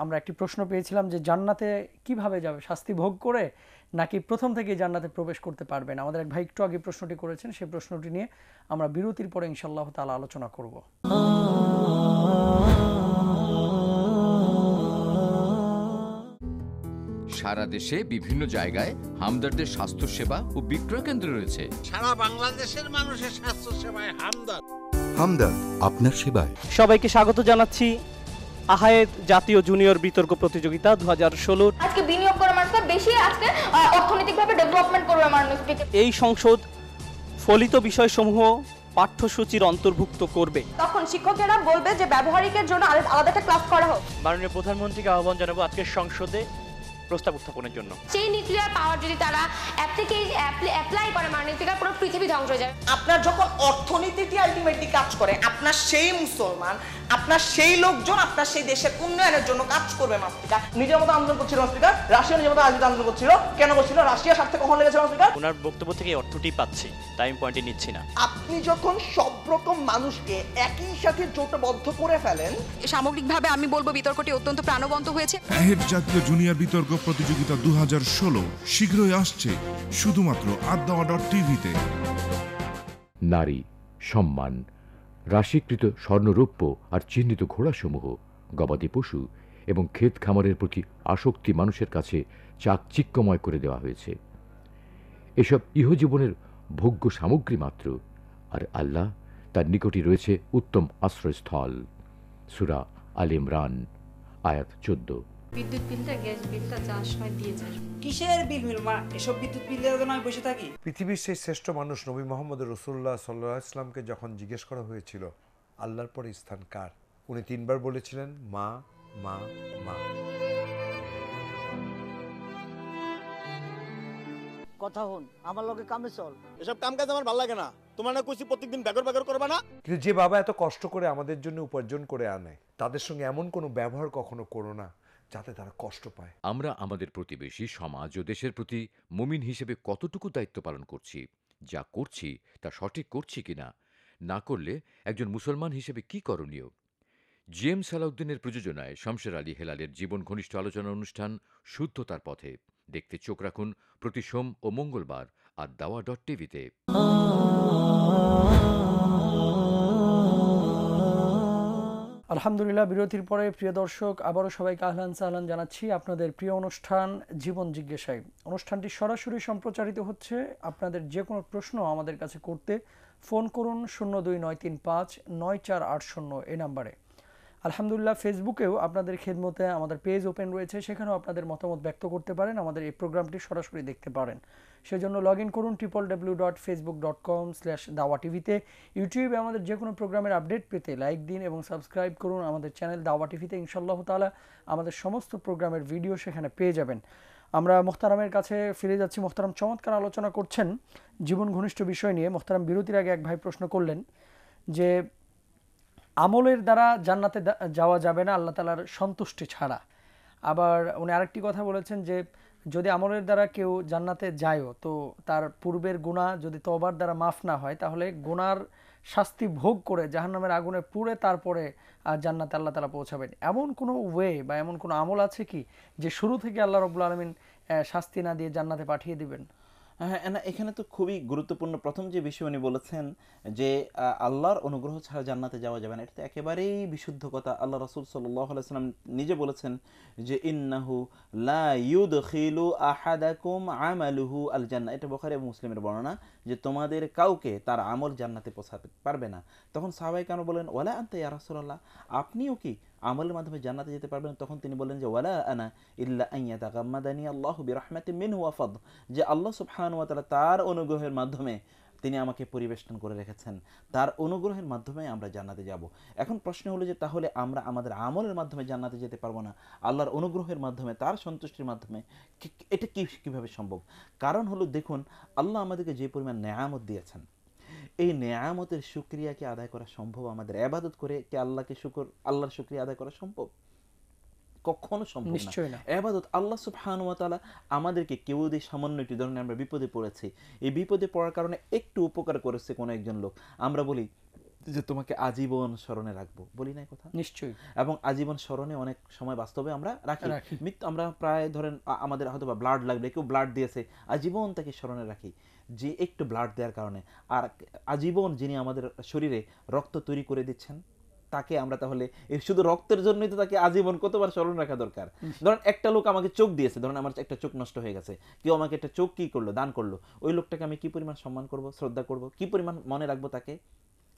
আমরা একটি প্রশ্ন পেয়েছিলাম যে জান্নাতে কিভাবে যাবে, শাস্তি ভোগ করে নাকি প্রথম থেকেই জান্নাতে প্রবেশ করতে পারবেন? আমাদের এক ভাই একটু আগে প্রশ্নটি করেছেন, সেই প্রশ্নটি নিয়ে আমরা বিরতির পরে ইনশাআল্লাহ তাআলা আলোচনা করব। সারা দেশে বিভিন্ন জায়গায় হামদর্দের স্বাস্থ্য সেবা ও বিক্রয় কেন্দ্র রয়েছে। সারা বাংলাদেশের মানুষের স্বাস্থ্য সেবায় হামদর্দ। হামদর্দ আপনার সেবায়। সবাইকে স্বাগত জানাচ্ছি আহায়েদ জাতীয় জুনিয়র বিতর্ক প্রতিযোগিতা 2016। আজকে বিনিয়োগ করে মানুষ বেশি, আজকে অর্থনৈতিকভাবে ডেভেলপমেন্ট করবে মানুষ। এই সংসদ ফলিত বিষয়সমূহ পাঠ্যসূচির অন্তর্ভুক্ত করবে। তখন শিক্ষকেরা বলবে যে ব্যবহারিকের জন্য আলাদা একটা ক্লাস করা হোক। মাননীয় প্রধানমন্ত্রীকে আহ্বান জানাবো আজকের সংসদে প্রস্তাব উত্থাপনের জন্য। সেই নিউক্লিয়ার পাওয়ার যদি তারা অ্যাপ্লাই করে, মাননীয় পুরো পৃথিবী ধ্বংস হয়ে যাবে। আপনার যখন অর্থনীতিটি আলটিমেটলি কাজ করে, আপনার সেই মুসলমান, আপনার সেই লোকজন আপনার সেই দেশের উন্নয়নের জন্য কাজ করবে। মাফ্রিকা নিজের মতো আন্দোলন করছিল, মাফ্রিকা রাশিয়া নিজের মতো আন্দোলন করছিল। কেন করছিল? রাশিয়ার স্বার্থে কখন লেগেছে মাফ্রিকা? ওনার বক্তব্য থেকে অর্থটি পাচ্ছি, তাই আমি পয়েন্টে নিচ্ছি না। আপনি যখন সব রকম মানুষকে একই সাথে জোটবদ্ধ করে ফেলেন, সামগ্রিকভাবে আমি বলবো বিতর্কটি অত্যন্ত প্রাণবন্ত হয়েছে। আহেদ জাতীয় জুনিয়র বিতর্ক প্রতিযোগিতা 2016 শীঘ্রই আসছে শুধুমাত্র আদাওয়া.টিভিতে। নারী, সম্মান, রাশিকৃত স্বর্ণরৌপ্য আর চিহ্নিত ঘোড়াসমূহ, গবাদি পশু এবং ক্ষেত খামারের প্রতি আসক্তি মানুষের কাছে চাকচিক্যময় করে দেওয়া হয়েছে। এসব ইহজীবনের ভোগ্য সামগ্রী মাত্র, আর আল্লাহ তার নিকটই রয়েছে উত্তম আশ্রয়স্থল। সূরা আল ইমরান আয়াত 14। বিদ্যুৎ বিলটা, গ্যাস বিলটা যার সময় দিয়ে যায়। কিসের বিল মা? এসব বিদ্যুৎ বিল দেওয়ার জন্য আমি বসে থাকি? পৃথিবীর সেই শ্রেষ্ঠ মানুষ নবী মোহাম্মদ রাসূলুল্লাহ সাল্লাল্লাহু আলাইহি ওয়াসাল্লামকে যখন জিজ্ঞেস করা হয়েছিল আল্লাহর পরে স্থান কার, উনি 3 বার বলেছিলেন মা মা মা। কথা হন, আমার লগে কামে চল। এসব কাম কাজ আমার ভালো লাগে না। তোমার না কইছি প্রত্যেকদিন বেগর করবা না? কিন্তু যে বাবা এত কষ্ট করে আমাদের জন্য উপার্জন করে আনে, তাদের সঙ্গে এমন কোনো ব্যবহার কখনো করো না যাতে তারা কষ্ট পায়। আমরা আমাদের প্রতিবেশী, সমাজ ও দেশের প্রতি মুমিন হিসেবে কতটুকু দায়িত্ব পালন করছি, যা করছি তা সঠিক করছি কিনা, না করলে একজন মুসলমান হিসেবে কি করণীয়। জেমস সালাউদ্দিনের প্রযোজনায় শমশের আলী হেলালের জীবন ঘনিষ্ঠ আলোচনা অনুষ্ঠান শুদ্ধতার পথে দেখতে চোখ রাখুন প্রতি সোম ও মঙ্গলবার আদাওয়া.টিভিতে। আলহামদুলিল্লাহ, বিরতির পরে প্রিয় দর্শক আবারও সবাইকে আহলান সাহলান জানাচ্ছি আপনাদের প্রিয় অনুষ্ঠান জীবন জিজ্ঞাসায়। অনুষ্ঠানটি সরাসরি সম্প্রচারিত হচ্ছে। আপনাদের যে কোনো প্রশ্ন আমাদের কাছে করতে ফোন করুন 02-935-9480 এই নাম্বারে। আলহামদুলিল্লাহ, ফেসবুকেও আপনাদের খেদমতে আমাদের পেজ ওপেন রয়েছে, সেখানেও আপনাদের মতামত ব্যক্ত করতে পারেন, আমাদের এই প্রোগ্রামটি সরাসরি দেখতে পারেন। সেজন্য লগ ইন করুন www.facebook.com/দাওয়া-টিভিতে। ইউটিউবে আমাদের যে কোনো প্রোগ্রামের আপডেট পেতে লাইক দিন এবং সাবস্ক্রাইব করুন আমাদের চ্যানেল দাওয়া-টিভিতে। ইনশাআল্লাহ তাআলা আমাদের সমস্ত প্রোগ্রামের ভিডিও সেখানে পেয়ে যাবেন। আমরা মোহতারামের কাছে ফিরে যাচ্ছি। মোহতারাম চমৎকার আলোচনা করছেন জীবন ঘনিষ্ঠ বিষয় নিয়ে। মোহতারাম, বিরতির আগে এক ভাই প্রশ্ন করলেন যে আমলের দ্বারা জান্নাতে যাওয়া যাবে না আল্লাহ তাআলার সন্তুষ্টি ছাড়া। আবার উনি আরেকটি কথা বলেছেন যে যদি আমলের দ্বারা কেউ জান্নাতে যায়ও তো তার পূর্বের গুনাহ যদি তওবার দ্বারা মাফ না হয়, তাহলে গুনার শাস্তি ভোগ করে জাহান্নামের আগুনে পুড়ে তারপরে জান্নাতে আল্লাহ তাআলা পৌঁছাবেন। এমন কোনো ওয়ে বা এমন কোনো আমল আছে কি যে শুরু থেকে আল্লাহ রাব্বুল আলামিন শাস্তি না দিয়ে জান্নাতে পাঠিয়ে দিবেন? হ্যাঁ না, এখানে তো খুবই গুরুত্বপূর্ণ প্রথম যে বিষয় উনি বলেছেন যে আল্লাহর অনুগ্রহ ছাড়া জান্নাতে যাওয়া যাবে না, এটা তো একেবারেই বিশুদ্ধ কথা। আল্লাহ রাসূল সাল্লাল্লাহু আলাইহি ওয়াসাল্লাম নিজে বলেছেন যে ইন্নাহু লা ইউদখিলু আহাদাকুম আমালুহু আল জান্নাহ, এটা বুখারী এবং মুসলিমের বর্ণনা, যে তোমাদের কাউকে তার আমল জান্নাতে পৌঁছাতে পারবে না। তখন সাহাবায়ে কেন বলেন ওয়ালা আনতা ইয়া রাসূলুল্লাহ, আপনিও কি আমলের মাধ্যমে জান্নাতে যেতে পারবেন? তখন তিনি বললেন যে ওয়ালা আনা ইল্লা আন ইয়াতাগাম্মাদানি আল্লাহু বিরাহমাতিন মিনহু ওয়া ফাদল, যে আল্লাহ সুবহানাহু ওয়া তাআলা তার অনুগ্রহের মাধ্যমে তিনি আমাকে পরিবেষ্টন করে রেখেছেন, তার অনুগ্রহের মাধ্যমে আমরা জান্নাতে যাব। এখন প্রশ্ন হলো যে তাহলে আমরা আমাদের আমলের মাধ্যমে জান্নাতে যেতে পারবো না, আল্লাহর অনুগ্রহের মাধ্যমে, তার সন্তুষ্টির মাধ্যমে? এটা কিভাবে সম্ভব? কারণ হলো দেখুন, আল্লাহ আমাদেরকে যে পরিমাণ নেয়ামত দিয়েছেন, এই নেয়ামতের শুকরিয়া কি আদায় করা সম্ভব? আমাদের ইবাদত করে কি আল্লাহর শুকরিয়া আদায় করা সম্ভব? কখনো সম্ভব না। ইবাদত আল্লাহ সুবহানাহু ওয়া তাআলা আমাদেরকে কেউ যদি সামান্য একটু, ধরুন আমরা বিপদে পড়েছি, এই বিপদে পড়ার কারণে একটু উপকার করেছে কোনো একজন লোক, আমরা বলি যে তোমাকে আজীবন স্মরণে রাখবো, বলি না কথা? নিশ্চয়ই। এবং আজীবন স্মরণে অনেক সময় বাস্তবে আমরা রাখি। আমরা প্রায় ধরেন আমাদের হয়তো বা ব্লাড লাগবে, কেউ ব্লাড দিয়েছে, আজীবন তাকে স্মরণে রাখি যে একটু ব্লাড দেওয়ার কারণে। আর আজীবন যিনি আমাদের শরীরে রক্ত তৈরি করে দিচ্ছেন, তাকে আমরা তাহলে শুধু রক্তের জন্যই তো তাকে আজীবন কতবার স্মরণ রাখা দরকার। ধরেন একটা লোক আমাকে চোখ দিয়েছে, ধরেন আমার একটা চোখ নষ্ট হয়ে গেছে, কেউ আমাকে একটা চোখ কি করলো, দান করলো, ওই লোকটাকে আমি কি পরিমাণ সম্মান করব, শ্রদ্ধা করব, কি পরিমাণ মনে রাখবো তাকে?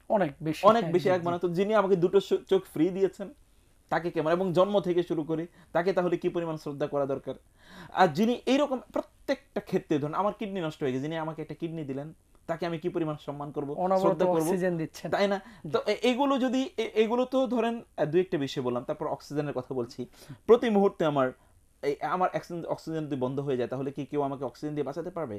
অনেক বেশি। এক মানে তো যিনি আমাকে দুটো চোখ ফ্রি দিয়েছেন, তাকে কেমন, এবং জন্ম থেকে শুরু করে তাকে তাহলে কি পরিমাণ শ্রদ্ধা করা দরকার। আর যিনি এইরকম প্রত্যেকটা ক্ষেত্রে, ধরুন আমার কিডনি নষ্ট হয়ে গেছে, যিনি আমাকে একটা কিডনি দিলেন, তাকে আমি কি পরিমাণ সম্মান করব, শ্রদ্ধা করব, তাই না? তো এগুলো তো ধরেন দুই একটা বিষয় বললাম, তারপর অক্সিজেনের কথা বলছি। প্রতি মুহূর্তে আমার অক্সিজেন যদি বন্ধ হয়ে যায়, তাহলে কি কেউ আমাকে অক্সিজেন দিয়ে বাঁচাতে পারবে?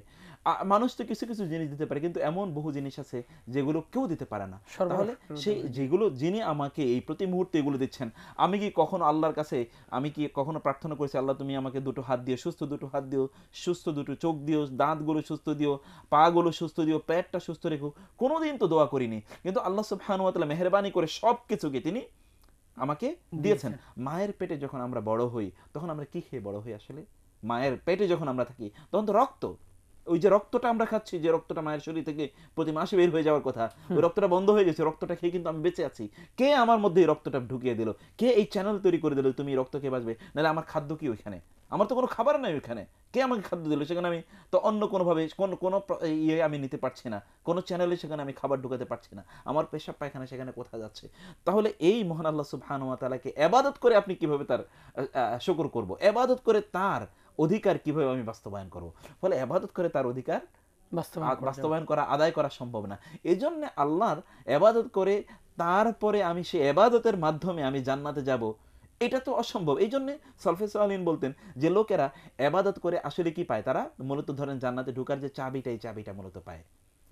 মানুষ তো কিছু কিছু জিনিস দিতে পারে, কিন্তু এমন বহু জিনিস আছে যেগুলো কেউ দিতে পারে না। তাহলে সেই যেগুলো যিনি আমাকে এই প্রতি মুহূর্তে এগুলো দিচ্ছেন, আমি কি কখনো আল্লাহর কাছে প্রার্থনা করেছি আল্লাহ তুমি আমাকে দুটো হাত দিও, সুস্থ দুটো হাত দিও, সুস্থ দুটো চোখ দিও, দাঁতগুলো সুস্থ দিও, পাগুলো সুস্থ দিও, পেটটা সুস্থ রেখো? কোনোদিন তো দোয়া করিনি, কিন্তু আল্লাহ সুবহানাহু ওয়া তাআলা মেহেরবানি করে সব কিছুকে তিনি আমাকে দিয়েছেন। মায়ের পেটে যখন আমরা বড় হই, তখন আমরা কি খেয়ে বড় হই? আসলে মায়ের পেটে যখন আমরা থাকি, তখন তো রক্ত, ওই যে রক্তটা আমরা খাচ্ছি, যে রক্তটা মায়ের শরীর থেকে প্রতি মাসে বের হয়ে যাওয়ার কথা, ওই রক্তটা বন্ধ হয়ে গেছে, রক্তটা খেয়ে কিন্তু আমি বেঁচে আছি। কে আমার মধ্যে এই রক্তটা ঢুকিয়ে দিল? কে এই চ্যানেল তৈরি করে দিল তুমি রক্ত খেয়ে বাঁচবে? নাহলে আমার খাদ্য কি ওইখানে? আমার তো কোনো খাবার নাই ওইখানে, কে আমাকে খাদ্য দিল? সেখানে আমি তো অন্য কোনোভাবে কোনো ইয়ে আমি নিতে পারছি না, কোনো চ্যানেলে সেখানে আমি খাবার ঢুকাতে পারছি না, আমার পেশাব পায়খানা সেখানে কোথায় যাচ্ছে? তাহলে এই মহান আল্লাহ সুবহানাহু ওয়া তাআলাকে ইবাদত করে আপনি কিভাবে তার শুকর করব? ইবাদত করে তার অধিকার কিভাবে আমি বাস্তবায়ন করব? ফলে ইবাদত করে তার অধিকার বাস্তবায়ন করা, আদায় করা সম্ভব না। এই জন্য আল্লাহর ইবাদত করে তারপরে আমি সেই ইবাদতের মাধ্যমে আমি জান্নাতে যাব, এটা তো অসম্ভব। এই জন্য সলফে সালিহিন বলতেন যে লোকেরা ইবাদত করে আসলে কি পায়? তারা মূলত ধরেন জান্নাতে ঢোকার যে চাবিটা, এই চাবিটা মূলত পায়।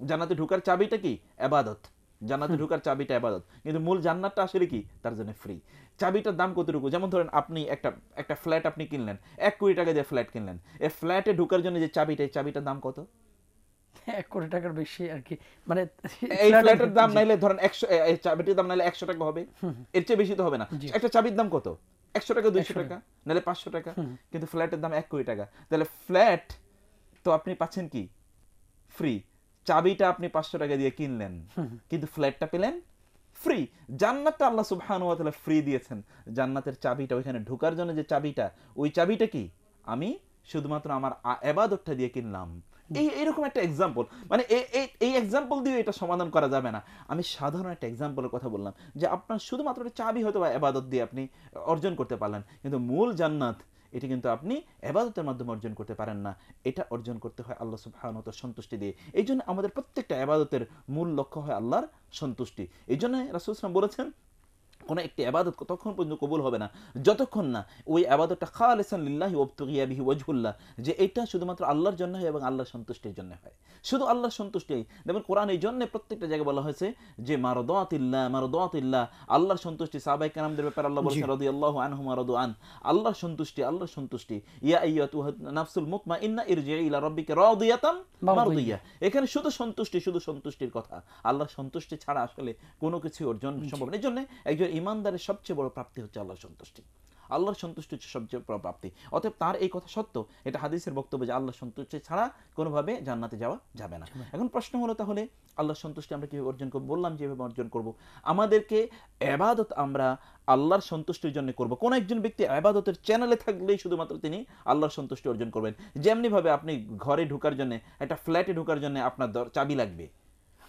জান্নাতে ঢোকার চাবিটা কি? ইবাদত। জান্নাতে ঢোকার চাবিটা ইবাদত, কিন্তু মূল জান্নাতটা আসলে কি? তার জন্য ফ্রি। চাবিটার দাম কতটুকু? যেমন ধরেন আপনি একটা ফ্ল্যাট আপনি কিনলেন, 1 কোটি টাকা দিয়ে ফ্ল্যাট কিনলেন, এই ফ্ল্যাটে ঢোকার জন্য যে চাবিটা, এই চাবিটার দাম কত? 1 কোটি টাকার বেশি আর কি, মানে এই ফ্ল্যাটের দাম নাইলে ধরেন 100, এই চাবিটির দাম নাইলে 100 টাকা হবে, এর চেয়ে বেশি তো হবে না। একটা চাবির দাম কত? 100 টাকা, 200 টাকা, নাহলে 500 টাকা। কিন্তু ফ্ল্যাটের দাম 1 কোটি টাকা। তাহলে ফ্ল্যাট তো আপনি পাচ্ছেন কি? ফ্রি। চাবিটা আপনি 500 টাকা দিয়ে কিনলেন, কিন্তু ফ্ল্যাটটা পেলেন ফ্রি। জান্নাতটা আল্লাহ সুবহানাহু ওয়া তাআলা ফ্রি দিয়েছেন। জান্নাতের চাবিটা, ওইখানে ঢোকার জন্য যে চাবিটা, ওই চাবিটা কি? আমি শুধুমাত্র আমার ইবাদতটা দিয়ে কিনলাম। এইরকম একটা এক্সাম্পল, মানে এই এক্সাম্পল দিয়ে এটা সমাধান করা যাবে না। আমি সাধারণ একটা এক্সাম্পলের কথা বললাম যে আপনার শুধুমাত্র একটা চাবি হয়তো বা ইবাদত দিয়ে আপনি অর্জন করতে পারলেন, কিন্তু মূল জান্নাত এটি কিন্তু আপনি ইবাদতের মাধ্যমে অর্জন করতে পারেন না। এটা অর্জন করতে হয় আল্লাহ সুবহানাহু ওয়া তাআলার সন্তুষ্টি দিয়ে। এই জন্য আমাদের প্রত্যেকটা ইবাদতের মূল লক্ষ্য হয় আল্লাহর সন্তুষ্টি। এই জন্য রাসূল সাল্লাল্লাহু আলাইহি ওয়াসাল্লাম বলেছেন, কোনো একটি ইবাদত ততক্ষণ পর্যন্ত কবুল হবে না যতক্ষণ না ওই ইবাদতটা খালিসান লিল্লাহি ওয়াবতুগিয়া বিহি ওয়াজহুল্লাহ, যে এটা শুধুমাত্র আল্লাহর জন্য হয় এবং আল্লাহর সন্তুষ্টির জন্য হয়, শুধু আল্লাহর সন্তুষ্টি। দেখুন কোরআন এই জন্য প্রত্যেকটা জায়গায় বলা হয়েছে যে মারদাতিল্লাহ, আল্লাহর সন্তুষ্টি। সাহাবায়ে কেরামদের ব্যাপারে আল্লাহ বলেছেন রাদিয়াল্লাহু আনহুম ওয়া রাদু আন, আল্লাহর সন্তুষ্টি। ইয়া আইয়াতুহা নাফসুল মুতমাইন্না ইরজিই ইলা রাব্বিকা রাদিয়াতাম মারদিয়া। এখানে শুধু সন্তুষ্টির কথা। আল্লাহর সন্তুষ্টি ছাড়া আসলে কোনো কিছু অর্জন সম্ভব না। এই জন্য একজন ঈমানদারের সবচেয়ে বড় প্রাপ্তি হচ্ছে আল্লাহর সন্তুষ্টি। আল্লাহর সন্তুষ্টি হচ্ছে সবচেয়ে বড় প্রাপ্তি। অতএব তার এই কথা সত্য, এটা হাদিসের বক্তব্য যে আল্লাহর সন্তুষ্টি ছাড়া কোনোভাবে জান্নাতে যাওয়া যাবে না। এখন প্রশ্ন হলো তাহলে আল্লাহর সন্তুষ্টি আমরা কিভাবে অর্জন করব? বললাম যেভাবে অর্জন করব, আমাদেরকে ইবাদত আমরা আল্লাহর সন্তুষ্টির জন্য করব। কোন একজন ব্যক্তি ইবাদতের চ্যানেলে থাকলেই শুধুমাত্র তিনি আল্লাহর সন্তুষ্টি অর্জন করবেন। যেমনি ভাবে আপনি ঘরে ঢোকার জন্য, একটা ফ্ল্যাটে ঢোকার জন্য আপনার চাবি লাগবে,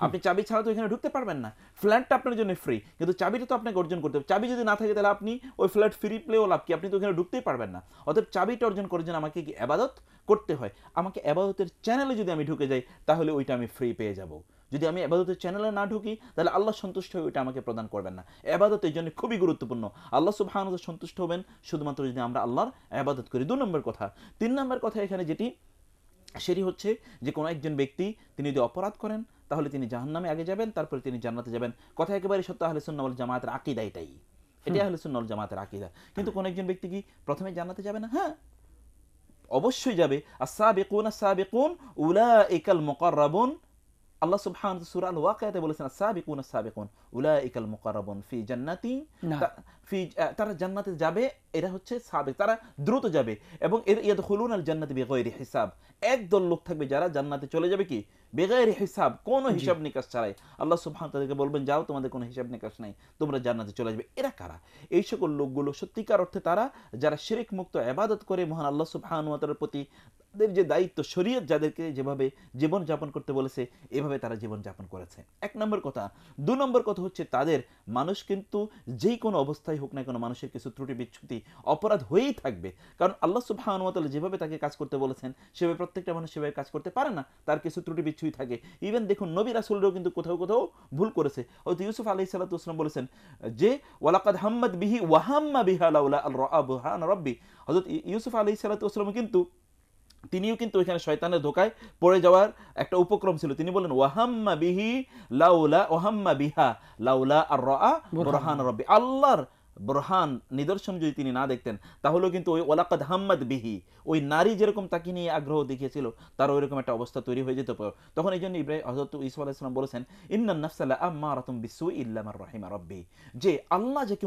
আপনি চাবি ছাড়া তো এখানে ঢুকতে পারবেন না। ফ্ল্যাটটা আপনার জন্য ফ্রি, কিন্তু চাবিটা তো আপনাকে অর্জন করতে হবে। চাবি যদি না থাকে তাহলে আপনি ওই ফ্ল্যাট ফ্রি প্লেও লাভ কি, আপনি তো এখানে ঢুকতেই পারবেন না। অতএব চাবিটা অর্জন করার জন্য আমাকে কি ইবাদত করতে হয়। আমাকে ইবাদতের চ্যানেলে যদি আমি ঢুকে যাই তাহলে ওইটা আমি ফ্রি পেয়ে যাব। যদি আমি ইবাদতের চ্যানেলে না ঢুকি তাহলে আল্লাহ সন্তুষ্ট হয়ে ওইটা আমাকে প্রদান করবেন না। ইবাদত এই জন্য খুবই গুরুত্বপূর্ণ। আল্লাহ সুবহানাহু ওয়া তাআলা সন্তুষ্ট হবেন শুধুমাত্র যদি আমরা আল্লাহর ইবাদত করি। 2 নম্বর কথা। 3 নম্বর কথা এখানে যেটি, সেটি হচ্ছে যে কোনো একজন ব্যক্তি তিনি যদি অপরাধ করেন তাহলে তিনি জাহান্নামে আগে যাবেন, তারপরে তিনি জান্নাতে যাবেন। কথা একেবারে সত্য, আহলে সুন্নাহ ওয়াল জামাতের আকীদা এটাই, এটাই আহলে সুন্নাহ ওয়াল জামাতের আকীদা। কিন্তু কোন একজন ব্যক্তি কি প্রথমে জান্নাতে যাবে না? হ্যাঁ, অবশ্যই যাবে। আস-সাবিকুন আস-সাবিকুন উলাইকাল মুকাররাবুন। আল্লাহ সুবহানাহু ওয়া তাআলা সূরা আল-ওয়াকিয়াতে বলেছেন আস-সাবিকুন আস-সাবিকুন উলাইকাল মুকাররাবুন ফি জান্নাতি, তারা জান্নাতে যাবে, এরা হচ্ছে সাবিক, তারা দ্রুত যাবে। এবং এর ইয়াদখুলুনাল জান্নাতি বিগাইরি হিসাব, একদল লোক থাকবে যারা জান্নাতে চলে যাবে কি বিগাইরি হিসাব, কোনো হিসাব নিকাশ ছাড়াই। আল্লাহ সুবহানাহু ওয়া তাআলা বলবেন যাও, তোমাদের কোনো হিসাব নিকাশ নাই, তোমরা জান্নাতে চলে যাবে। এরা কারা? এই সকল লোকগুলো সত্যিকার অর্থে তারা যারা শিরক মুক্ত ইবাদত করে মহান আল্লাহ সুবহানাহু ওয়া তাআলার প্রতি তাদের যে দায়িত্ব, শরীয়ত যাদেরকে যেভাবে জীবন যাপন করতে বলেছে এভাবে তারা জীবন যাপন করেছে। 1 নম্বর কথা। 2 নম্বর কথা হচ্ছে তাদের মানুষ কিন্তু যেই কোনো অবস্থায় হোক না কেন মানুষের কিছু ত্রুটি বিচ্যুতি অপরাধ হয়েই থাকবে। কারণ আল্লাহ সুবহানাহু ওয়া তাআলা যেভাবে তাকে কাজ করতে বলেছেন সেভাবে প্রত্যেকটা মানুষ সেভাবে কাজ করতে পারে না, তার কিছু ত্রুটি বিচ্যুতি থাকে। ইভেন দেখুন নবী রাসূলরাও কিন্তু কোথাও কোথাও ভুল করেছে। হযরত ইউসুফ আলাইহিস সালাতু ওয়াস সালাম বলেছেন যে ওয়ালাকাদ হাম্মাত বিহি ওয়া হাম্মা বিহা লাউলা আল রাআ বুরহান রাব্বি। হযরত ইউসুফ আলাইহিস সালাতু ওয়াস সালাম কিন্তু তিনিও কিন্তু এখানে শয়তানের ধোকায় পড়ে যাওয়ার একটা উপক্রম ছিল। তিনি বলেন ওয়াহাম্মা বিহি লাউলা ওয়াহাম্মা বিহা লাউলা আর রাআ বুরহান রাব্বি, আল্লাহর বুরহান নিদর্শন যদি তিনি না দেখতেন তাহলেও কিন্তু ওই ওয়ালাকাদ হাম্মাদ বিহি, ওই নারী যেরকম তাকে নিয়ে আগ্রহ দেখিয়েছিল তার ওইরকম একটা অবস্থা তৈরি হয়ে যেত। তখন এই জন্য হযরত ঈসা আলাইহিস সালাম বলেছেন ইন্নান নাফসা লাআম্মারাতুম বিসসুই ইল্লা মান রাহিমা রাব্বি, যে আল্লাহ যাকে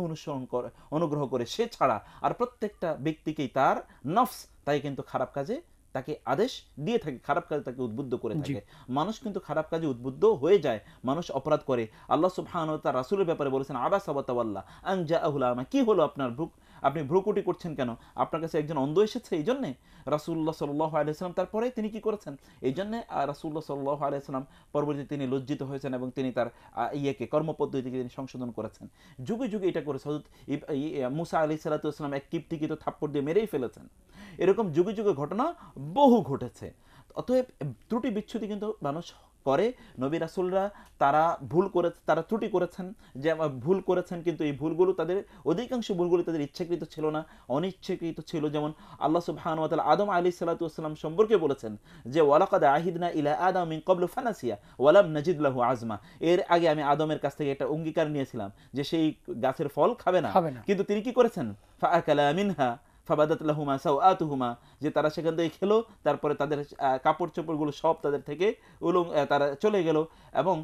অনুগ্রহ করে সে ছাড়া আর প্রত্যেকটা ব্যক্তিকেই তার নফস তাই কিন্তু খারাপ কাজে তাকে আদেশ দিয়ে থাকে, খারাপ কাজে তাকে উদ্বুদ্ধ করে থাকে। মানুষ কিন্তু খারাপ কাজে উদ্বুদ্ধ হয়ে যায়, মানুষ অপরাধ করে। আল্লাহ সুবহানাহু ওয়া তাআলা রাসূলের ব্যাপারে বলেছেন আবাসা ওয়া তাওয়াল্লা আন জাআহুল আমা, কি হলো আপনার আপনি ভ্রুকুটি করছেন কেন? আপনার কাছে একজন অন্ধ এসেছে এই জন্যে? রাসূলুল্লাহ সাল্লাল্লাহু আলাইহি ওয়াসাল্লাম তারপরে তিনি কি করেছেন? এই জন্যে রাসূলুল্লাহ সাল্লাল্লাহু আলাইহি ওয়াসাল্লাম পরবর্তীতে তিনি লজ্জিত হয়েছেন এবং তিনি তার কর্মপদ্ধতিকে তিনি সংশোধন করেছেন। যুগে যুগে এটা করেছে। হযরত মুসা আলাইহিস সালাতু ওয়াস সালাম এক কিপ্তিকে তো থাপ্পড় দিয়ে মেরেই ফেলেছেন। এরকম যুগে যুগে ঘটনা বহু ঘটেছে। অতএব ত্রুটি বিচ্ছুতি কিন্তু মানুষ করে। নবী রাসূলরা তারা তারা ত্রুটি করেছেন, যে ভুল করেছেন, কিন্তু এই ভুলগুলো তাদের অধিকাংশ ভুলগুলো তাদের ইচ্ছাকৃত ছিল না, অনিচ্ছাকৃত ছিল। যেমন আল্লাহ সুবহানাহু ওয়া তাআলা আদম আলাইহিস সালাতু ওয়াস সালাম সম্পর্কে বলেছেন যে ওয়ালাকাদ আহিদনা ইলা আদম মিন ক্বাবলু ফানাসিয়া ওয়া লাম নাজিদ লাহু আজমা, এর আগে আমি আদমের কাছ থেকে একটা অঙ্গীকার নিয়েছিলাম যে সেই গাছের ফল খাবে না, কিন্তু তিনি কি করেছেন? ফাআকালা মিনহা ফাবাদাত লাহুমা সাওআতুহুমা, যে তারা সেখান থেকে খেলো, তারপরে তাদের কাপড় চোপড়গুলো সব তাদের থেকে তারা চলে গেল এবং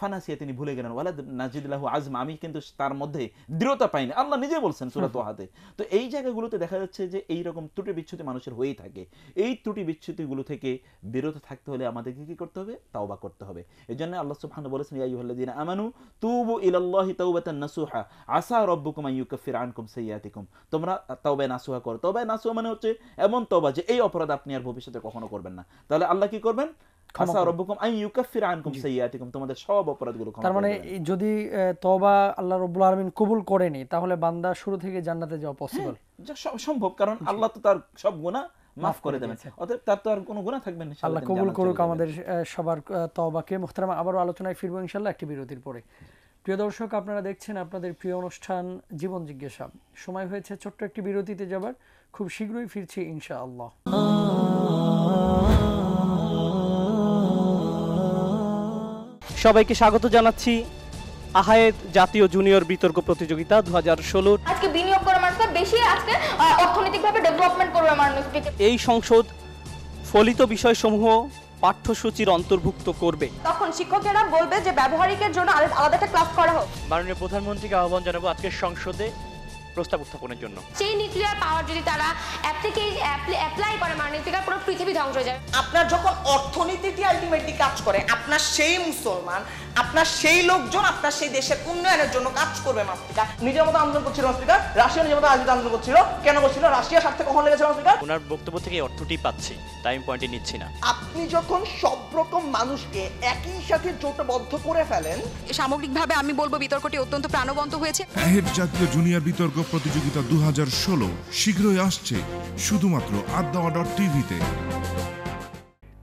ফানাসিয়া তিনি ভুলে গেলেন ওয়ালাদ নাজিদ লাহু আজমা, আমি কিন্তু তার মধ্যে দৃঢ়তা পাইনি। আল্লাহ নিজে বলছেন সূরা তোহাতে। তো এই জায়গাগুলোতে দেখা যাচ্ছে যে এই রকম ত্রুটি বিচ্ছুতি মানুষের হয়েই থাকে। এই ত্রুটি বিচ্ছুতিগুলো থেকে বিরত থাকতে হলে আমাদেরকে কি করতে হবে? তাওবা করতে হবে। এজন্য আল্লাহ সুবহানাহু বলেছেন ইয়া আইয়ুহাল্লাযীনা আমানু তুবু ইলাল্লাহি তাওবাতান নাসুহা আসা রাব্বুকুম আন ইউকাফিরা আনকুম সাইয়্যাতিকুম, তোমরা তাওবা নাসুহা করো। তাওবা নাসুহা মানে হচ্ছে এমন তওবা যে এই অপরাধ আপনি আর ভবিষ্যতে কখনো করবেন না। তাহলে আল্লাহ কি করবেন? আসা রাব্বুকুম আন ইউকাফিরা আনকুম সাইয়্যাতিকুম, তোমাদের সব অপরাধগুলো ক্ষমা করবেন। তার মানে যদি তওবা আল্লাহ রাব্বুল আলামিন কবুল করেনি তাহলে বান্দা শুরু থেকে জান্নাতে যাওয়া পসিবল, যা সম্ভব, কারণ আল্লাহ তো তার সব গুনাহ মাফ করে দেবেন। অতএব তার তো আর কোনো গুনাহ থাকবে না। আল্লাহ কবুল করুক আমাদের সবার তওবাকে। মুহতারামা, আবারো আলোচনায় ফিরবো ইনশাআল্লাহ একটি বিরতির পরে। প্রিয় দর্শক, আপনারা দেখছেন আপনাদের প্রিয় অনুষ্ঠান জীবন জিজ্ঞাসা। সময় হয়েছে ছোট্ট একটি বিরতিতে যাবার, খুব শীঘ্রই ফিরছি ইনশাআল্লাহ। সবাইকে স্বাগত জানাচ্ছি আহায়েত জাতীয় জুনিয়র বিতর্ক প্রতিযোগিতা 2016। আজকে বিনিয়োগ করার মানুষরা বেশি আজকে অর্থনৈতিকভাবে ডেভেলপমেন্ট করবে মানুষকে। এই সংসদ ফলিত বিষয়সমূহ পাঠ্যসূচির অন্তর্ভুক্ত করবে। তখন শিক্ষকেরা বলবে যে ব্যবহারিকের জন্য আলাদা একটা ক্লাস করা হোক। মাননীয় প্রধানমন্ত্রীকে আহ্বান জানাবো আজকের সংসদে প্রস্তাব উত্থাপনের জন্য। সেই নিউক্লিয়ার পাওয়ার যদি তারা অ্যাপ্লাই করে মাননীয় স্পিকার, পুরো পৃথিবী ধ্বংস হয়ে যাবে। আপনার যখন অর্থনীতিটি আলটিমেটলি কাজ করে, আপনার সেই মুসলমান, আপনার সেই লোকজন আপনার সেই দেশের উন্নয়নের জন্য কাজ করবে মাফিকা। নিজের মতো আন্দোলন করছিল মাফিকা, রাশিয়া নিজের মতো আয়োজিত আন্দোলন করছিল, কেন করছিল? রাশিয়ার স্বার্থে কখন লেগেছে মাফিকা? ওনার বক্তব্য থেকে অর্থটি পাচ্ছি, তাই আমি পয়েন্টে নিচ্ছি না। আপনি যখন সব রকম মানুষকে একই সাথে জোটবদ্ধ করে ফেলেন, সামগ্রিকভাবে আমি বলবো বিতর্কটি অত্যন্ত প্রাণবন্ত হয়েছে। অ্যাহেড জাতীয় জুনিয়র বিতর্ক প্রতিযোগিতা 2016 শীঘ্রই আসছে শুধুমাত্র addawa.tv-তে।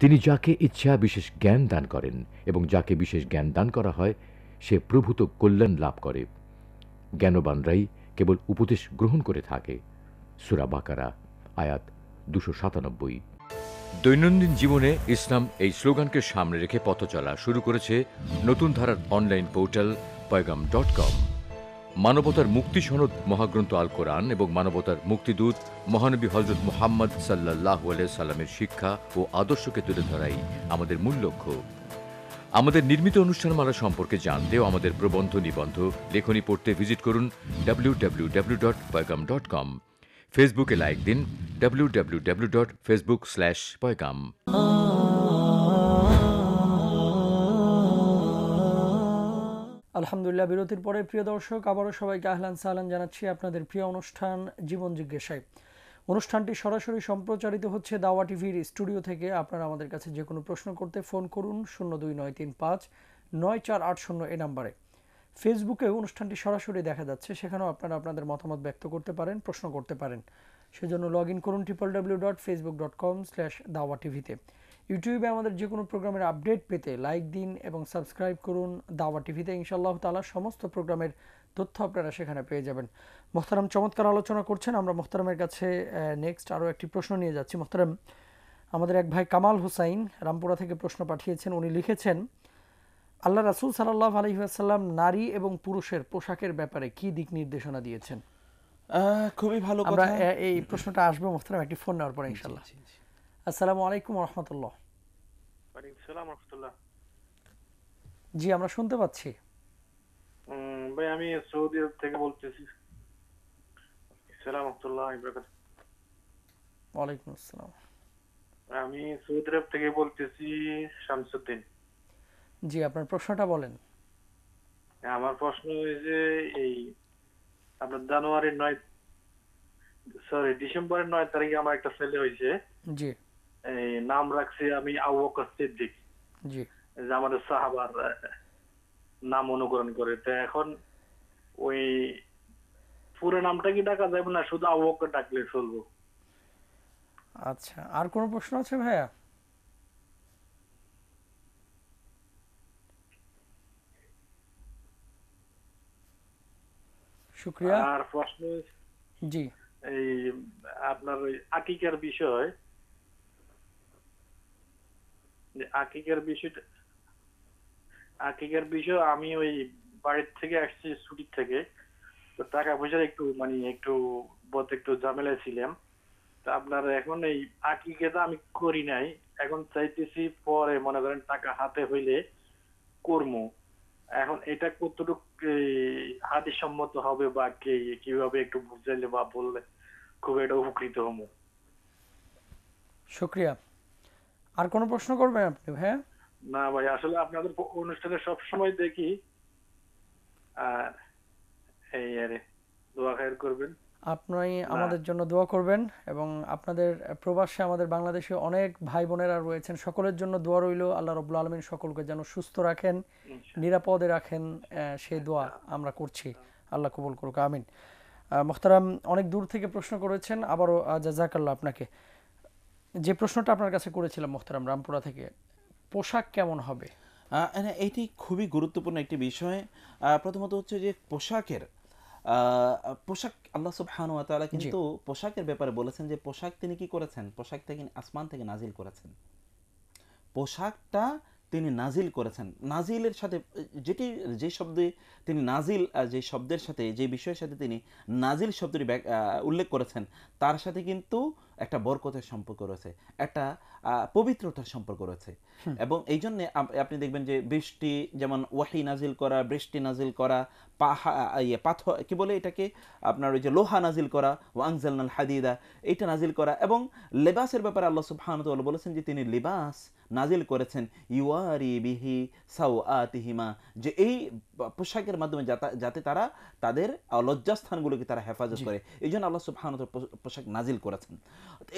তিনি যাকে ইচ্ছা বিশেষ জ্ঞান দান করেন এবং যাকে বিশেষ জ্ঞান দান করা হয় সে প্রভূত কল্যাণ লাভ করে। জ্ঞানবানরাই কেবল উপদেশ গ্রহণ করে থাকে। সূরা বাকারা আয়াত 297। দৈনন্দিন জীবনে ইসলাম এই স্লোগানকে সামনে রেখে পথ চলা শুরু করেছে নতুন ধারার অনলাইন পোর্টাল পয়গাম.com। মানবতার মুক্তি সনদ মহাগ্রন্থ আল কোরআন এবং মানবতার মুক্তিদূত মহানবী হযরত মুহাম্মদ সাল্লাল্লাহু আলাইহি সাল্লামের শিক্ষা ও আদর্শকে তুলে ধরাই আমাদের মূল লক্ষ্য। আমাদের নির্মিত অনুষ্ঠানমালা সম্পর্কে জানতে ও আমাদের প্রবন্ধ নিবন্ধ লেখনী পড়তে ভিজিট করুন www.paygam.com। ফেসবুকে লাইক দিন www.facebook/paygam। আলহামদুলিল্লাহ, বিরতির পরে প্রিয় দর্শক আবারও সবাইকে আহলান সাহলান জানাচ্ছি আপনাদের প্রিয় অনুষ্ঠান জীবন জিজ্ঞাসায়। অনুষ্ঠানটি সরাসরি সম্প্রচারিত হচ্ছে দাওয়া টিভির স্টুডিও থেকে। আপনারা আমাদের কাছে যে কোনো প্রশ্ন করতে ফোন করুন 029359480 এই নাম্বারে। ফেসবুকেও অনুষ্ঠানটি সরাসরি দেখা যাচ্ছে, সেখানেও আপনারা আপনাদের মতামত ব্যক্ত করতে পারেন, প্রশ্ন করতে পারেন। সেজন্য লগ ইন করুন www.facebook.com/dawatv-তে। ইউটিউবে আমাদের যে কোনো প্রোগ্রামের আপডেট পেতে লাইক দিন এবং সাবস্ক্রাইব করুন দাওয়া টিভিতে। ইনশাআল্লাহ তাআলা সমস্ত প্রোগ্রামের তথ্য আপনারা সেখানে পেয়ে যাবেন। মোহতারাম চমৎকার আলোচনা করছেন। আমরা মোহতারামের কাছে নেক্সট আরও একটি প্রশ্ন নিয়ে যাচ্ছি। মোহতারাম, আমাদের এক ভাই কামাল হুসাইন রামপুরা থেকে প্রশ্ন পাঠিয়েছেন। উনি লিখেছেন, আল্লাহ রাসূল সাল্লাল্লাহু আলাইহি ওয়াসাল্লাম নারী এবং পুরুষের পোশাকের ব্যাপারে কি দিক নির্দেশনা দিয়েছেন? খুবই ভালো কথা। আমরা এই প্রশ্নটা আসবে মোহতারাম একটি ফোন নেওয়ার পরে ইনশাআল্লাহ। আসসালামু আলাইকুম ওয়া রাহমাতুল্লাহ। ওয়ালাইকুম আসসালাম ওয়া রাহমাতুল্লাহ। জি, আমরা শুনতে পাচ্ছি। ভাই আমি সৌদি আরব থেকে বলতেছি। আসসালামু আলাইকুম ওয়া বারাকাতুহু। ওয়ালাইকুম আসসালাম। আমি সৌদি আরব থেকে বলতেছি শামসুদ্দিন। জি, আপনার প্রশ্নটা বলেন। আমার প্রশ্ন হয়েছে এই আপনার ডিসেম্বরের 9 তারিখে আমার একটা ছেলে হয়েছে। জি। এই নাম রাখছি আমি আবু বকর সিদ্দিক। জি। যে আমাদের সাহাবার নাম অনুকরণ করে। তো এখন ওই পুরো নামটা কি ডাকা যাবে না শুধু আবু বকর ডাকলে চলবে? আচ্ছা, আর কোনো প্রশ্ন আছে ভাইয়া? শুকরিয়া। আর প্রশ্ন জি, এই আপনার ওই আকিকার বিষয়, যে আকিকার বিষয় আমি ওই বাড়ির থেকে আসছি ছুটির থেকে, তো টাকা পয়সার একটু একটু ঝামেলা ছিলাম। তো আপনার এখন এই আকিকাটা আমি করি নাই, এখন চাইতেছি পরে মনে করেন টাকা হাতে হইলে করবো। এখন এটা কতটুকু হাদিস সম্মত হবে বা কিভাবে একটু বুঝাইলে বা বললে খুব এটা উপকৃত হবো। শুকরিয়া। আর কোনো প্রশ্ন করবেন আপনি ভাইয়া? না ভাই, আসলে আপনাদের অনুষ্ঠানে সব সময় দেখি, আর এই আরে দোয়া খায়ের করবেন। আপনি আমাদের জন্য দোয়া করবেন এবং আপনাদের প্রবাসে আমাদের বাংলাদেশে অনেক ভাই বোনেরা রয়েছেন, সকলের জন্য দোয়া রইল। আল্লাহ রাব্বুল আলামিন সকলকে যেন সুস্থ রাখেন, নিরাপদে রাখেন, সেই দোয়া আমরা করছি। আল্লাহ কবুল করুক, আমিন। মোহতারাম অনেক দূর থেকে প্রশ্ন করেছেন, আবারও জাযাকাল্লাহ আপনাকে। যে প্রশ্নটা আপনার কাছে করেছিলাম মোহতারাম রামপুরা থেকে, পোশাক কেমন হবে? এটি খুবই গুরুত্বপূর্ণ একটি বিষয়। প্রথমত হচ্ছে যে পোশাক আল্লাহ সুবহানাহু ওয়া তাআলা কিন্তু পোশাকের ব্যাপারে বলেছেন যে পোশাক তিনি কি করেছেন, পোশাক থেকে আসমান থেকে নাজিল করেছেন। পোশাকটা তিনি নাজিল করেছেন, নাজিলের সাথে যে শব্দে তিনি নাজিল, যে শব্দের সাথে যে বিষয়ের সাথে তিনি নাজিল শব্দটি উল্লেখ করেছেন, তার সাথে কিন্তু একটা বরকতের সম্পর্ক রয়েছে, একটা পবিত্রতার সম্পর্ক রয়েছে। এবং এই জন্য আপনি দেখবেন যে বৃষ্টি, যেমন ওয়াহি নাজিল করা, বৃষ্টি নাজিল করা, পাথর কি বলে এটাকে আপনার ওই যে লোহা নাজিল করা, ওয়াংজালনাল হাদিদা, এইটা নাজিল করা। এবং লেবাসের ব্যাপারে আল্লাহ সুবহানাহু ওয়া তাআলা বলেছেন যে তিনি লিবাস নাজিল করেছেন ইউয়ারি বিহি সাওআতিহিমা, যে এই পোশাকের মাধ্যমে যাতে তারা তাদের লজ্জাস্থানগুলোকে তারা হেফাজত করে, এই জন্য আল্লাহ সুবহানাহু ওয়া তাআলা পোশাক নাজিল করেছেন।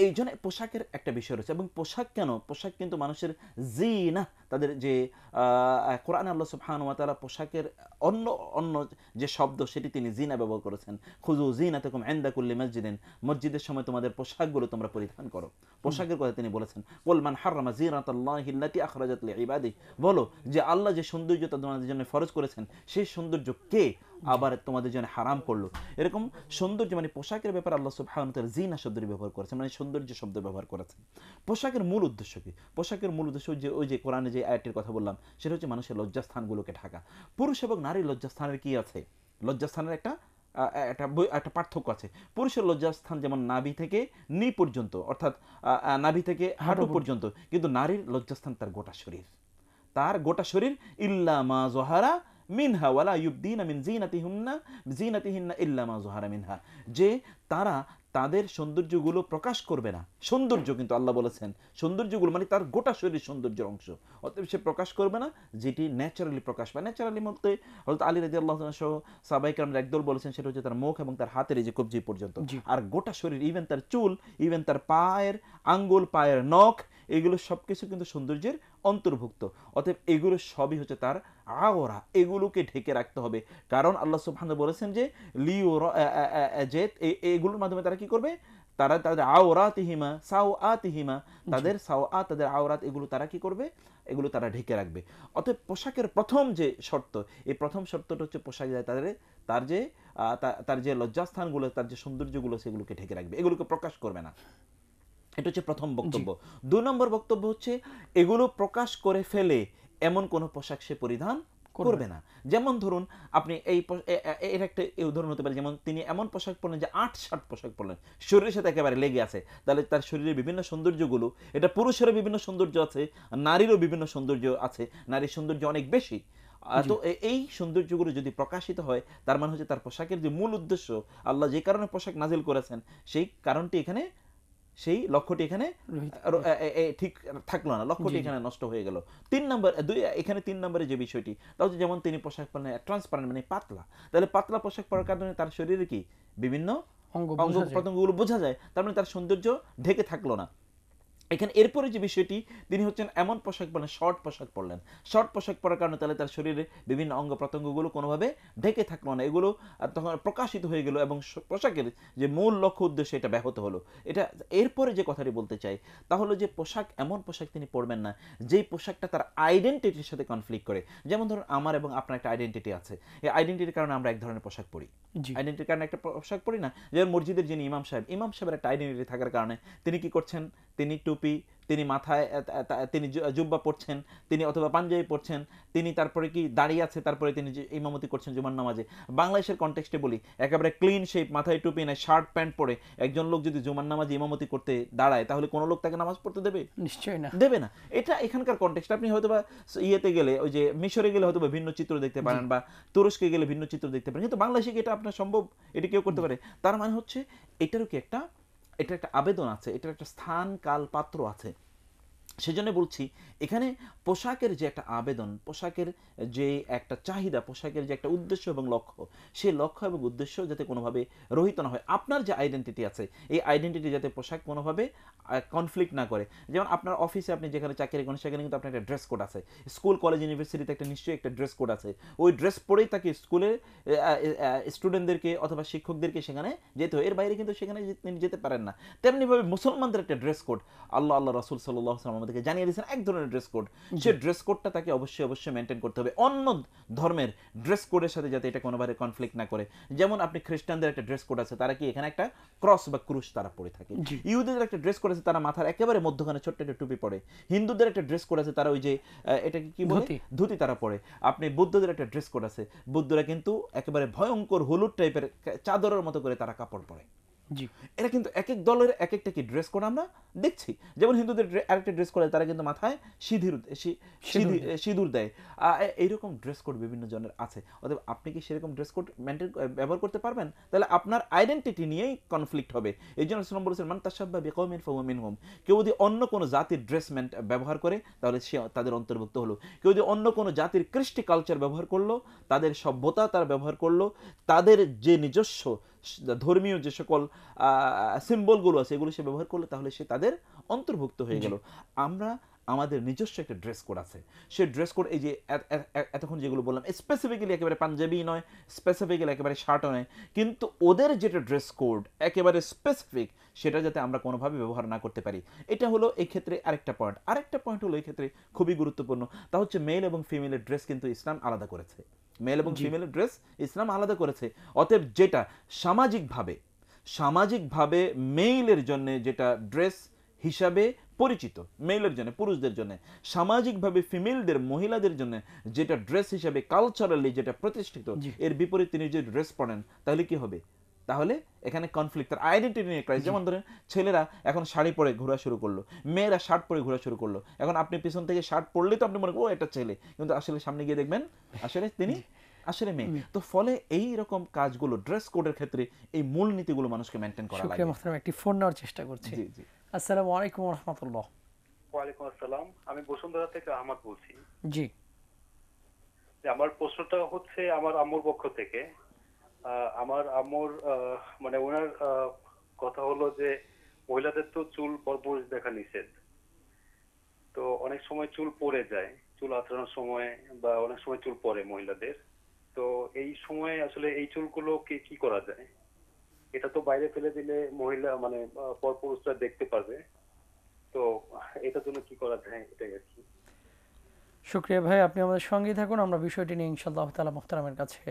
এই জন্য পোশাকের একটা বিষয় রয়েছে। এবং পোশাক কেন? পোশাক কিন্তু মানুষের জিনা, তাদের যে কোরআনে আল্লাহ সুবহানাহু ওয়া তাআলা পোশাকের অন্য অন্য যে শব্দ সেটি তিনি জিনা ব্যবহার করেছেন। খুযু জিনাতাকুম ইনদা কুল্লি মসজিদিন, মসজিদের সময় তোমাদের পোশাকগুলো তোমরা পরিধান করো। পোশাকের কথা তিনি বলেছেন, কুল মান হাররামা জিনাতাল্লাহি আল্লাতী আখরাজাত লিইবাদিহি, বলো যে আল্লাহ যে সৌন্দর্য তোমাদের জন্য ফরজ করেছেন সেই সৌন্দর্য কে আবার তোমাদের জন্য হারাম করলো। এরকম সৌন্দর্য মানে পোশাকের ব্যাপারে আল্লাহ সুবহানাহু ওয়া তাআলা জিনা শব্দটি ব্যবহার করেছেন, মানে সৌন্দর্য শব্দ ব্যবহার করেছেন। পোশাকের মূল উদ্দেশ্য কি? পোশাকের মূল উদ্দেশ্য যে ওই যে কোরআনে যে আয়াতটির কথা বললাম সেটা হচ্ছে মানুষের লজ্জাস্থানগুলোকে ঢাকা। পুরুষ এবং নারীর লজ্জাস্থানের কি আছে? লজ্জাস্থানের একটা পার্থক্য আছে। পুরুষের লজ্জাস্থান যেমন নাভি থেকে নি পর্যন্ত, অর্থাৎ নাভি থেকে হাঁটু পর্যন্ত, কিন্তু নারীর লজ্জাস্থান তার গোটা শরীর, তার গোটা শরীর। ইল্লা মা যহারা মিনহা ওয়ালা ইউবদিনা মিন জিনাতিহিন্না ইল্লা মা যহারা মিনহা, যে তারা তাদের সৌন্দর্যগুলো প্রকাশ করবে না। সৌন্দর্য কিন্তু আল্লাহ বলেছেন সৌন্দর্যগুলো মানে তার গোটা শরীর সৌন্দর্যের অংশ, অতএব সে প্রকাশ করবে না যেটি ন্যাচারালি প্রকাশ পায়। ন্যাচারালি মধ্যে হযরত আলী রাদিয়াল্লাহু তাআলা সহ সাহাবায়ে কেরামের একদল বলেছেন সেটা হচ্ছে তার মুখ এবং তার হাতের এই যে কবজি পর্যন্ত। আর গোটা শরীর, ইভেন তার চুল, ইভেন তার পায়ের আঙ্গুল, পায়ের নখ, এগুলো সবকিছু কিন্তু সৌন্দর্যের অন্তর্ভুক্ত। অতএব এগুলো সবই হচ্ছে তার আওরা, এগুলোকে ঢেকে রাখতে হবে। কারণ আল্লাহ সুবহানাহু বলেছেন যে এগুলোর মাধ্যমে তারা কি করবে? তারা তাদের আওরাতিহিমা সাওআতিহিমা, তাদের সাওআত, তাদের আওরাত, এগুলো তারা কি করবে? এগুলো তারা ঢেকে রাখবে। অতএব পোশাকের প্রথম যে শর্ত, এই প্রথম শর্তটা হচ্ছে পোশাক তার যে লজ্জাস্থানগুলো, তার যে সৌন্দর্যগুলো সেগুলোকে ঢেকে রাখবে, এগুলোকে প্রকাশ করবে না। এটা হচ্ছে প্রথম বক্তব্য। 2 নম্বর বক্তব্য হচ্ছে এগুলো প্রকাশ করে ফেলে এমন কোনো পোশাক সে পরিধান করবে না। যেমন ধরুন আপনি এর একটা উদাহরণ হতে পারে, যেমন তিনি এমন পোশাক পরলেন যে 8-60 পোশাক পরলেন, শরীরের সাথে একেবারে লেগে আছে, তাহলে তার শরীরের বিভিন্ন সৌন্দর্যগুলো, এটা পুরুষেরও বিভিন্ন সৌন্দর্য আছে, নারীরও বিভিন্ন সৌন্দর্য আছে, নারীর সৌন্দর্য অনেক বেশি। তো এই সৌন্দর্যগুলো যদি প্রকাশিত হয় তার মানে হচ্ছে তার পোশাকের যে মূল উদ্দেশ্য, আল্লাহ যে কারণে পোশাক নাজিল করেছেন সেই কারণটি এখানে, সেই লক্ষ্যটি এখানে ঠিক থাকলো না, লক্ষ্যটি এখানে নষ্ট হয়ে গেল। 3 নম্বরে যে বিষয়টি, তা হচ্ছে যেমন তিনি পোশাক পরলেন ট্রান্সপারেন্ট মানে পাতলা, তাহলে পাতলা পোশাক পরার কারণে তার শরীরে কি বিভিন্ন অঙ্গ প্রত্যঙ্গগুলো বোঝা যায়, তার মানে তার সৌন্দর্য ঢেকে থাকলো না। এখানে এরপরে যে বিষয়টি, তিনি হচ্ছেন এমন পোশাক পরলেন, শর্ট পোশাক পরলেন, শর্ট পোশাক পরার কারণে তাহলে তার শরীরে বিভিন্ন অঙ্গ প্রত্যঙ্গগুলো কোনোভাবে ঢেকে থাকলো না, এগুলো তখন প্রকাশিত হয়ে গেল এবং পোশাকের যে মূল লক্ষ্য উদ্দেশ্য এটা ব্যাহত হলো। এটা এরপরে যে কথাটি বলতে চাই তা হলো যে পোশাক এমন পোশাক তিনি পরবেন না যেই পোশাকটা তার আইডেন্টিটির সাথে কনফ্লিক্ট করে। যেমন ধরুন আমার এবং আপনার একটা আইডেন্টিটি আছে, এই আইডেন্টিটির কারণে আমরা এক ধরনের পোশাক পরি, আইডেন্টিটির কারণে একটা পোশাক পরি না। যেমন মসজিদের যিনি ইমাম সাহেবের একটা আইডেন্টিটি থাকার কারণে তিনি কি করছেন, তিনি টুপি, তিনি মাথায় তিনি জুব্বা পরছেন, তিনি অথবা পাঞ্জাবি পরছেন, তিনি তারপরে কি দাঁড়িয়ে আছে, তারপরে তিনি ইমামতি করছেন জুমার নামাজে। বাংলাদেশের কনটেক্সটে বলি, একেবারে ক্লিন শেপ, মাথায় টুপি নাই, শার্ট প্যান্ট পরে একজন লোক যদি জুমার নামাজে ইমামতি করতে দাঁড়ায় তাহলে কোনো লোক তাকে নামাজ পড়তে দেবে? নিশ্চয়ই না, দেবে না। এটা এখানকার কনটেক্সট। আপনি হয়তোবা ইয়েতে গেলে, ওই যে মিশরে গেলে হয়তো ভিন্ন চিত্র দেখতে পারেন, বা তুরস্কে গেলে ভিন্ন চিত্র দেখতে পারেন, কিন্তু বাংলাদেশে কি এটা আপনার সম্ভব? এটা কেউ করতে পারে? তার মানে হচ্ছে এটারও কি একটা আবেদন আছে, এটার একটা স্থান কাল পাত্র আছে। সেজন্য বলছি এখানে পোশাকের যে একটা আবেদন, পোশাকের যে একটা চাহিদা, পোশাকের যে একটা উদ্দেশ্য এবং লক্ষ্য, সেই লক্ষ্য এবং উদ্দেশ্য যাতে কোনোভাবে রহিত না হয়। আপনার যে আইডেন্টিটি আছে এই আইডেন্টিটি যাতে পোশাক কোনোভাবে কনফ্লিক্ট না করে। যেমন আপনার অফিসে আপনি যেখানে চাকরি করেন সেখানে কিন্তু আপনার একটা ড্রেস কোড আছে, স্কুল কলেজ ইউনিভার্সিটিতে একটা নিশ্চয়ই একটা ড্রেস কোড আছে, ওই ড্রেস পরেই তাকে স্কুলে স্টুডেন্টদেরকে অথবা শিক্ষকদেরকে সেখানে যেতে হয়, এর বাইরে কিন্তু সেখানে তিনি যেতে পারেন না। তেমনিভাবে মুসলমানদের একটা ড্রেস কোড আল্লাহ রাসূল সাল্লাল্লাহু আলাইহি ওয়াসাল্লাম আমাদেরকে জানিয়ে দিয়েছেন, এক ধরনের ড্রেস কোড, সেই ড্রেস কোডটা তাকে অবশ্যই মেনটেন করতে হবে, অন্য ধর্মের ড্রেস কোডের সাথে যাতে এটা কোনোভাবে কনফ্লিক্ট না করে। যেমন আপনি খ্রিস্টানদের একটা ড্রেস কোড আছে, তারা কি এখানে একটা ক্রস বা ক্রুশ তারা পরে থাকে। ইহুদিদের একটা ড্রেস কোড আছে, তারা মাথার একেবারে মধ্যখানে ছোট্ট একটা টুপি পরে। হিন্দুদের একটা ড্রেস কোড আছে, তারা ওই যে এটাকে কি বলে, ধুতি তারা পরে। আপনি বৌদ্ধদের একটা ড্রেস কোড আছে, বৌদ্ধরা কিন্তু একেবারে ভয়ঙ্কর হলুদ টাইপের চাদরের মতো করে তারা কাপড় পরে। জি। এরা কিন্তু এক এক দলের এক একটা কি ড্রেস কোড আমরা দেখছি। যেমন হিন্দুদের আরেকটা ড্রেস কোড, তারা কিন্তু মাথায় সিঁদুর দেয়। এইরকম ড্রেস কোড বিভিন্ন জনের আছে। অতএব আপনি কি সেরকম ড্রেস কোড মেনটেন ব্যবহার করতে পারবেন? তাহলে আপনার আইডেন্টিটি নিয়েই কনফ্লিক্ট হবে। এই জন্য রাসূলুল্লাহ বলেছেন, মান তাশাব্বাহা বিকওমিন ফাহুয়া মিনহুম। কেউ যদি অন্য কোনো জাতির ড্রেস ব্যবহার করে তাহলে সে তাদের অন্তর্ভুক্ত হলো। কেউ যদি অন্য কোনো জাতির কৃষ্টি কালচার ব্যবহার করলো, তাদের সভ্যতা তার ব্যবহার করলো, তাদের যে নিজস্ব ধর্মীয় যে সকল সিম্বলগুলো আছে এগুলো সে ব্যবহার করলে, তাহলে সে তাদের অন্তর্ভুক্ত হয়ে গেল। আমরা আমাদের নিজস্ব একটা ড্রেস কোড আছে। সে ড্রেস কোড এই যে এতক্ষণ যেগুলো বললাম স্পেসিফিক্যালি একেবারে পাঞ্জাবি নয়, স্পেসিফিক্যালি একেবারে শার্টও নয়, কিন্তু ওদের যেটা ড্রেস কোড একেবারে স্পেসিফিক, সেটা যাতে আমরা কোনোভাবে ব্যবহার না করতে পারি। এটা হলো এই ক্ষেত্রে আরেকটা পয়েন্ট। আরেকটা পয়েন্ট হলো এই ক্ষেত্রে খুবই গুরুত্বপূর্ণ, তা হচ্ছে মেল এবং ফিমেলের ড্রেস কিন্তু ইসলাম আলাদা করেছে। মেল এবং ফিমেলের ড্রেস ইসলাম আলাদা করেছে। অতএব যেটা সামাজিকভাবে মেইলের জন্য যেটা ড্রেস হিসাবে পরিচিত, মেইলের জন্য পুরুষদের জন্য, সামাজিকভাবে ফিমেলদের মহিলাদের জন্য যেটা ড্রেস হিসাবে কালচারালি যেটা প্রতিষ্ঠিত, এর বিপরীত তিনি যদি ড্রেস পরেন তাহলে কি হবে? তাহলে এখানে কনফ্লিক্ট, তার আইডেন্টিটি নিয়ে ক্রাইসিস। যেমন ধরেন ছেলেরা এখন শাড়ি পরে ঘোরা শুরু করলো, মেয়েরা শার্ট পরে ঘোরা শুরু করলো। এখন আপনি পিছন থেকে শার্ট পরলেই তো আপনি মনে করেন ও এটা ছেলে, কিন্তু আসলে সামনে গিয়ে দেখবেন আসলে তিনি আসলে মেয়ে। তো ফলে এই রকম কাজগুলো ড্রেস কোডের ক্ষেত্রে এই মূল নীতিগুলো মানুষকে মেইনটেইন করা লাগে। শুকরিয়া মোহতারাম, একটি ফোন নেওয়ার চেষ্টা করছি। জি জি। আসসালামু আলাইকুম ওয়া রাহমাতুল্লাহ। ওয়া আলাইকুম আসসালাম, আমি বসুন্ধরা থেকে আহমদ বলছি। জি। আমার প্রশ্নটা হচ্ছে আমার আম্মুর পক্ষ থেকে। আমার আম্মুর মানে ওনার কথা হলো যে মহিলাদের তো চুল পরপুরুষ দেখা নিষেধ, তো অনেক সময় চুল পড়ে যায়, চুল আঁচড়ানোর সময় বা অনেক সময় চুল পড়ে মহিলাদের। তো এই সময় আসলে এই চুলগুলোকে কি করা যায়? এটা তো বাইরে ফেলে দিলে মহিলা মানে পরপুরুষরা দেখতে পারবে, তো এটার জন্য কি করা যায় এটাই আর কি। শুকরিয়া ভাই, আপনি আমাদের সঙ্গেই থাকুন, আমরা বিষয়টি নিয়ে ইনশাআল্লাহ তাআলা মুহতারামের কাছে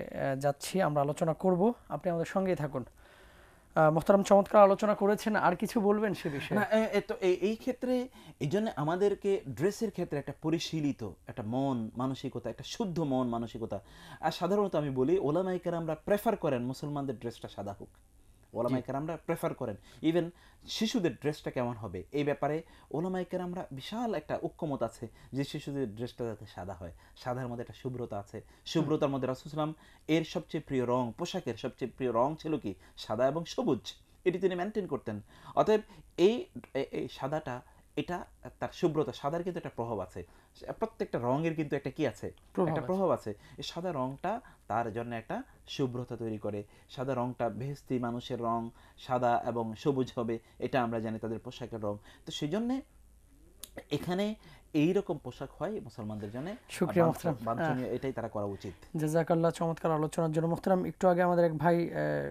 যাচ্ছি, আমরা আলোচনা করব, আপনি আমাদের সঙ্গেই থাকুন। মুহতারাম চমৎকার আলোচনা করেছেন, আর কিছু বলবেন সে বিষয়ে? না, তো এই ক্ষেত্রে এই জন্য আমাদেরকে ড্রেসের ক্ষেত্রে একটা পরিশীলিত একটা মন মানসিকতা, একটা শুদ্ধ মন মানসিকতা। আর সাধারণত আমি বলি ওলামায়ে কেরামরা প্রেফার করেন মুসলমানদের ড্রেসটা সাদা হোক। ওলামায়ে কেরামরা প্রেফার করেন ইভেন শিশুদের ড্রেসটা কেমন হবে এই ব্যাপারে ওলামায়ে কেরামরা বিশাল একটা ঐক্যমত আছে যে শিশুদের ড্রেসটা যাতে সাদা হয়। সাদার মধ্যে একটা শুভ্রতা আছে, শুভ্রতার মধ্যে রাসূল সাল্লাল্লাহু আলাইহি ওয়াসাল্লাম এর সবচেয়ে প্রিয় রং, পোশাকের সবচেয়ে প্রিয় রং ছিল কি? সাদা এবং সবুজ। এটি তিনি মেনটেন করতেন। অতএব এই সাদাটা, এটা তার শুভ্রতা, সাদার কিন্তু একটা প্রভাব আছে, প্রত্যেকটা রঙের কিন্তু একটা কি আছে, একটা প্রভাব আছে। এই সাদা রংটা তার জন্য একটা শুভ্রতা তৈরি করে। সাদা রংটা বেহেশতি মানুষের রং, সাদা এবং সবুজ হবে, এটা আমরা জানি তাদের পোশাকের রং। তো সেই জন্য এখানে এইরকম পোশাক হয় মুসলমানদের জন্য শুকরিয়া মুহতারাম, বাঞ্ছনীয়, এটাই তারা করা উচিত। জাযাকাল্লাহ চমৎকার আলোচনার জন্য। মুহতারাম, একটু আগে আমাদের এক ভাই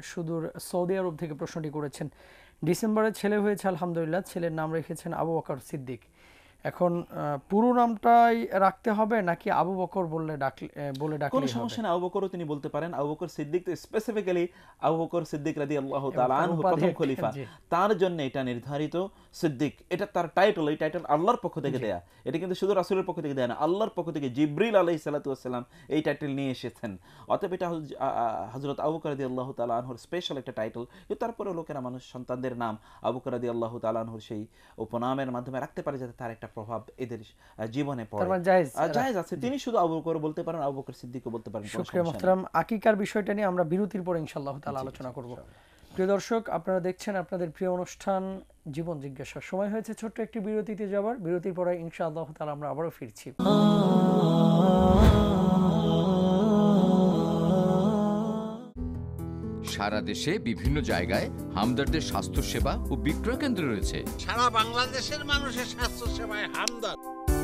সুদূর সৌদি আরব থেকে প্রশ্নটি করেছেন। ডিসেম্বরে ছেলে হয়েছে আলহামদুলিল্লাহ, ছেলের নাম রেখেছেন আবু বকর সিদ্দিক। এখন পুরো নামটাই রাখতে হবে নাকি আবু বকর বলে ডাকলে কোনো সমস্যা না, আবু বকরও তিনি বলতে পারেন। আবু বকর সিদ্দিক তো স্পেসিফিক্যালি আবু বকর সিদ্দিক রাদিয়াল্লাহু তাআলা আনহু প্রথম খলিফা, তার জন্য এটা নির্ধারিত সিদ্দিক, এটা তার টাইটেল। এই টাইটেল আল্লাহর পক্ষ থেকে দেয়া, এটা কিন্তু শুধু রাসূলের পক্ষ থেকে দেয়া না, আল্লাহর পক্ষ থেকে জিবরিল আলাইহিস সালাতু ওয়াস সালাম এই টাইটেল নিয়ে এসেছেন। অতএব এটা হযরত আবু বকর রাদিয়াল্লাহু তাআলা আনহুর স্পেশাল একটা টাইটেল। কিন্তু তারপরে লোকেরা মানুষ সন্তানদের নাম আবু বকর রাদিয়াল্লাহু তাআলা আনহুর সেই উপনামের মাধ্যমে রাখতে পারে যাতে তার একটা প্রভাব এদের জীবনে পড়ে। জায়েজ আছে, তিনি শুধু আবু বকর বলতে পারেন, আবু বকর সিদ্দিকও বলতে পারেন। শুকরিয়া মুহতারাম, আকিকার বিষয়টা নিয়ে আমরা বিরতির পরে ইনশাআল্লাহ তাআলা আলোচনা করব। প্রিয় দর্শক, আপনারা দেখছেন আপনাদের প্রিয় অনুষ্ঠান জীবন জিজ্ঞাসা। সময় হয়েছে ছোট্ট একটি বিরতিতে যাবার, বিরতির পরে ইনশাআল্লাহ তাআলা আমরা আবারও ফিরছি। সারা দেশে বিভিন্ন জায়গায় হামদর্দের স্বাস্থ্য সেবা ও বিক্রয় কেন্দ্র রয়েছে। সারা বাংলাদেশের মানুষের স্বাস্থ্য সেবায় হামদর্দ।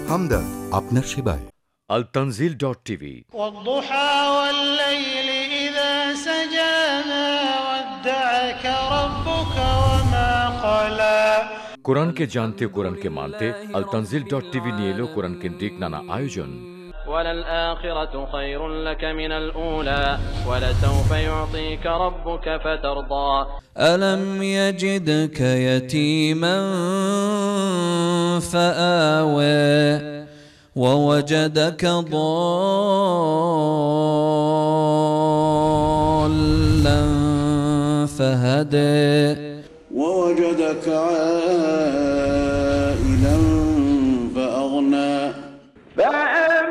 হামদর্দ আপনার সেবায়। altanzil.tv والضحى والليل إذا سجى ما ودعك ربك وما قلى। কোরআনকে জানতে, কোরআনকে মানতে altanzil.tv নিয়ে এলো কোরআন কেন্দ্রিক নানা আয়োজন। وللآخرة خير لك من الأولى ولسوف يعطيك ربك فترضى ألم يجدك يتيما فآوى ووجدك ضالا فهدى ووجدك عائلا فأغنى فأما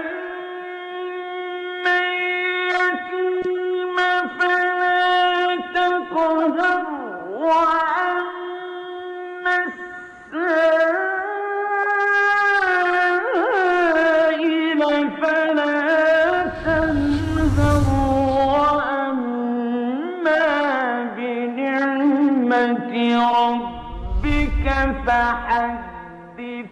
اليتيم فلا تقهر وأما السائل فلا تنهر وأما بنعمة ربك فحدث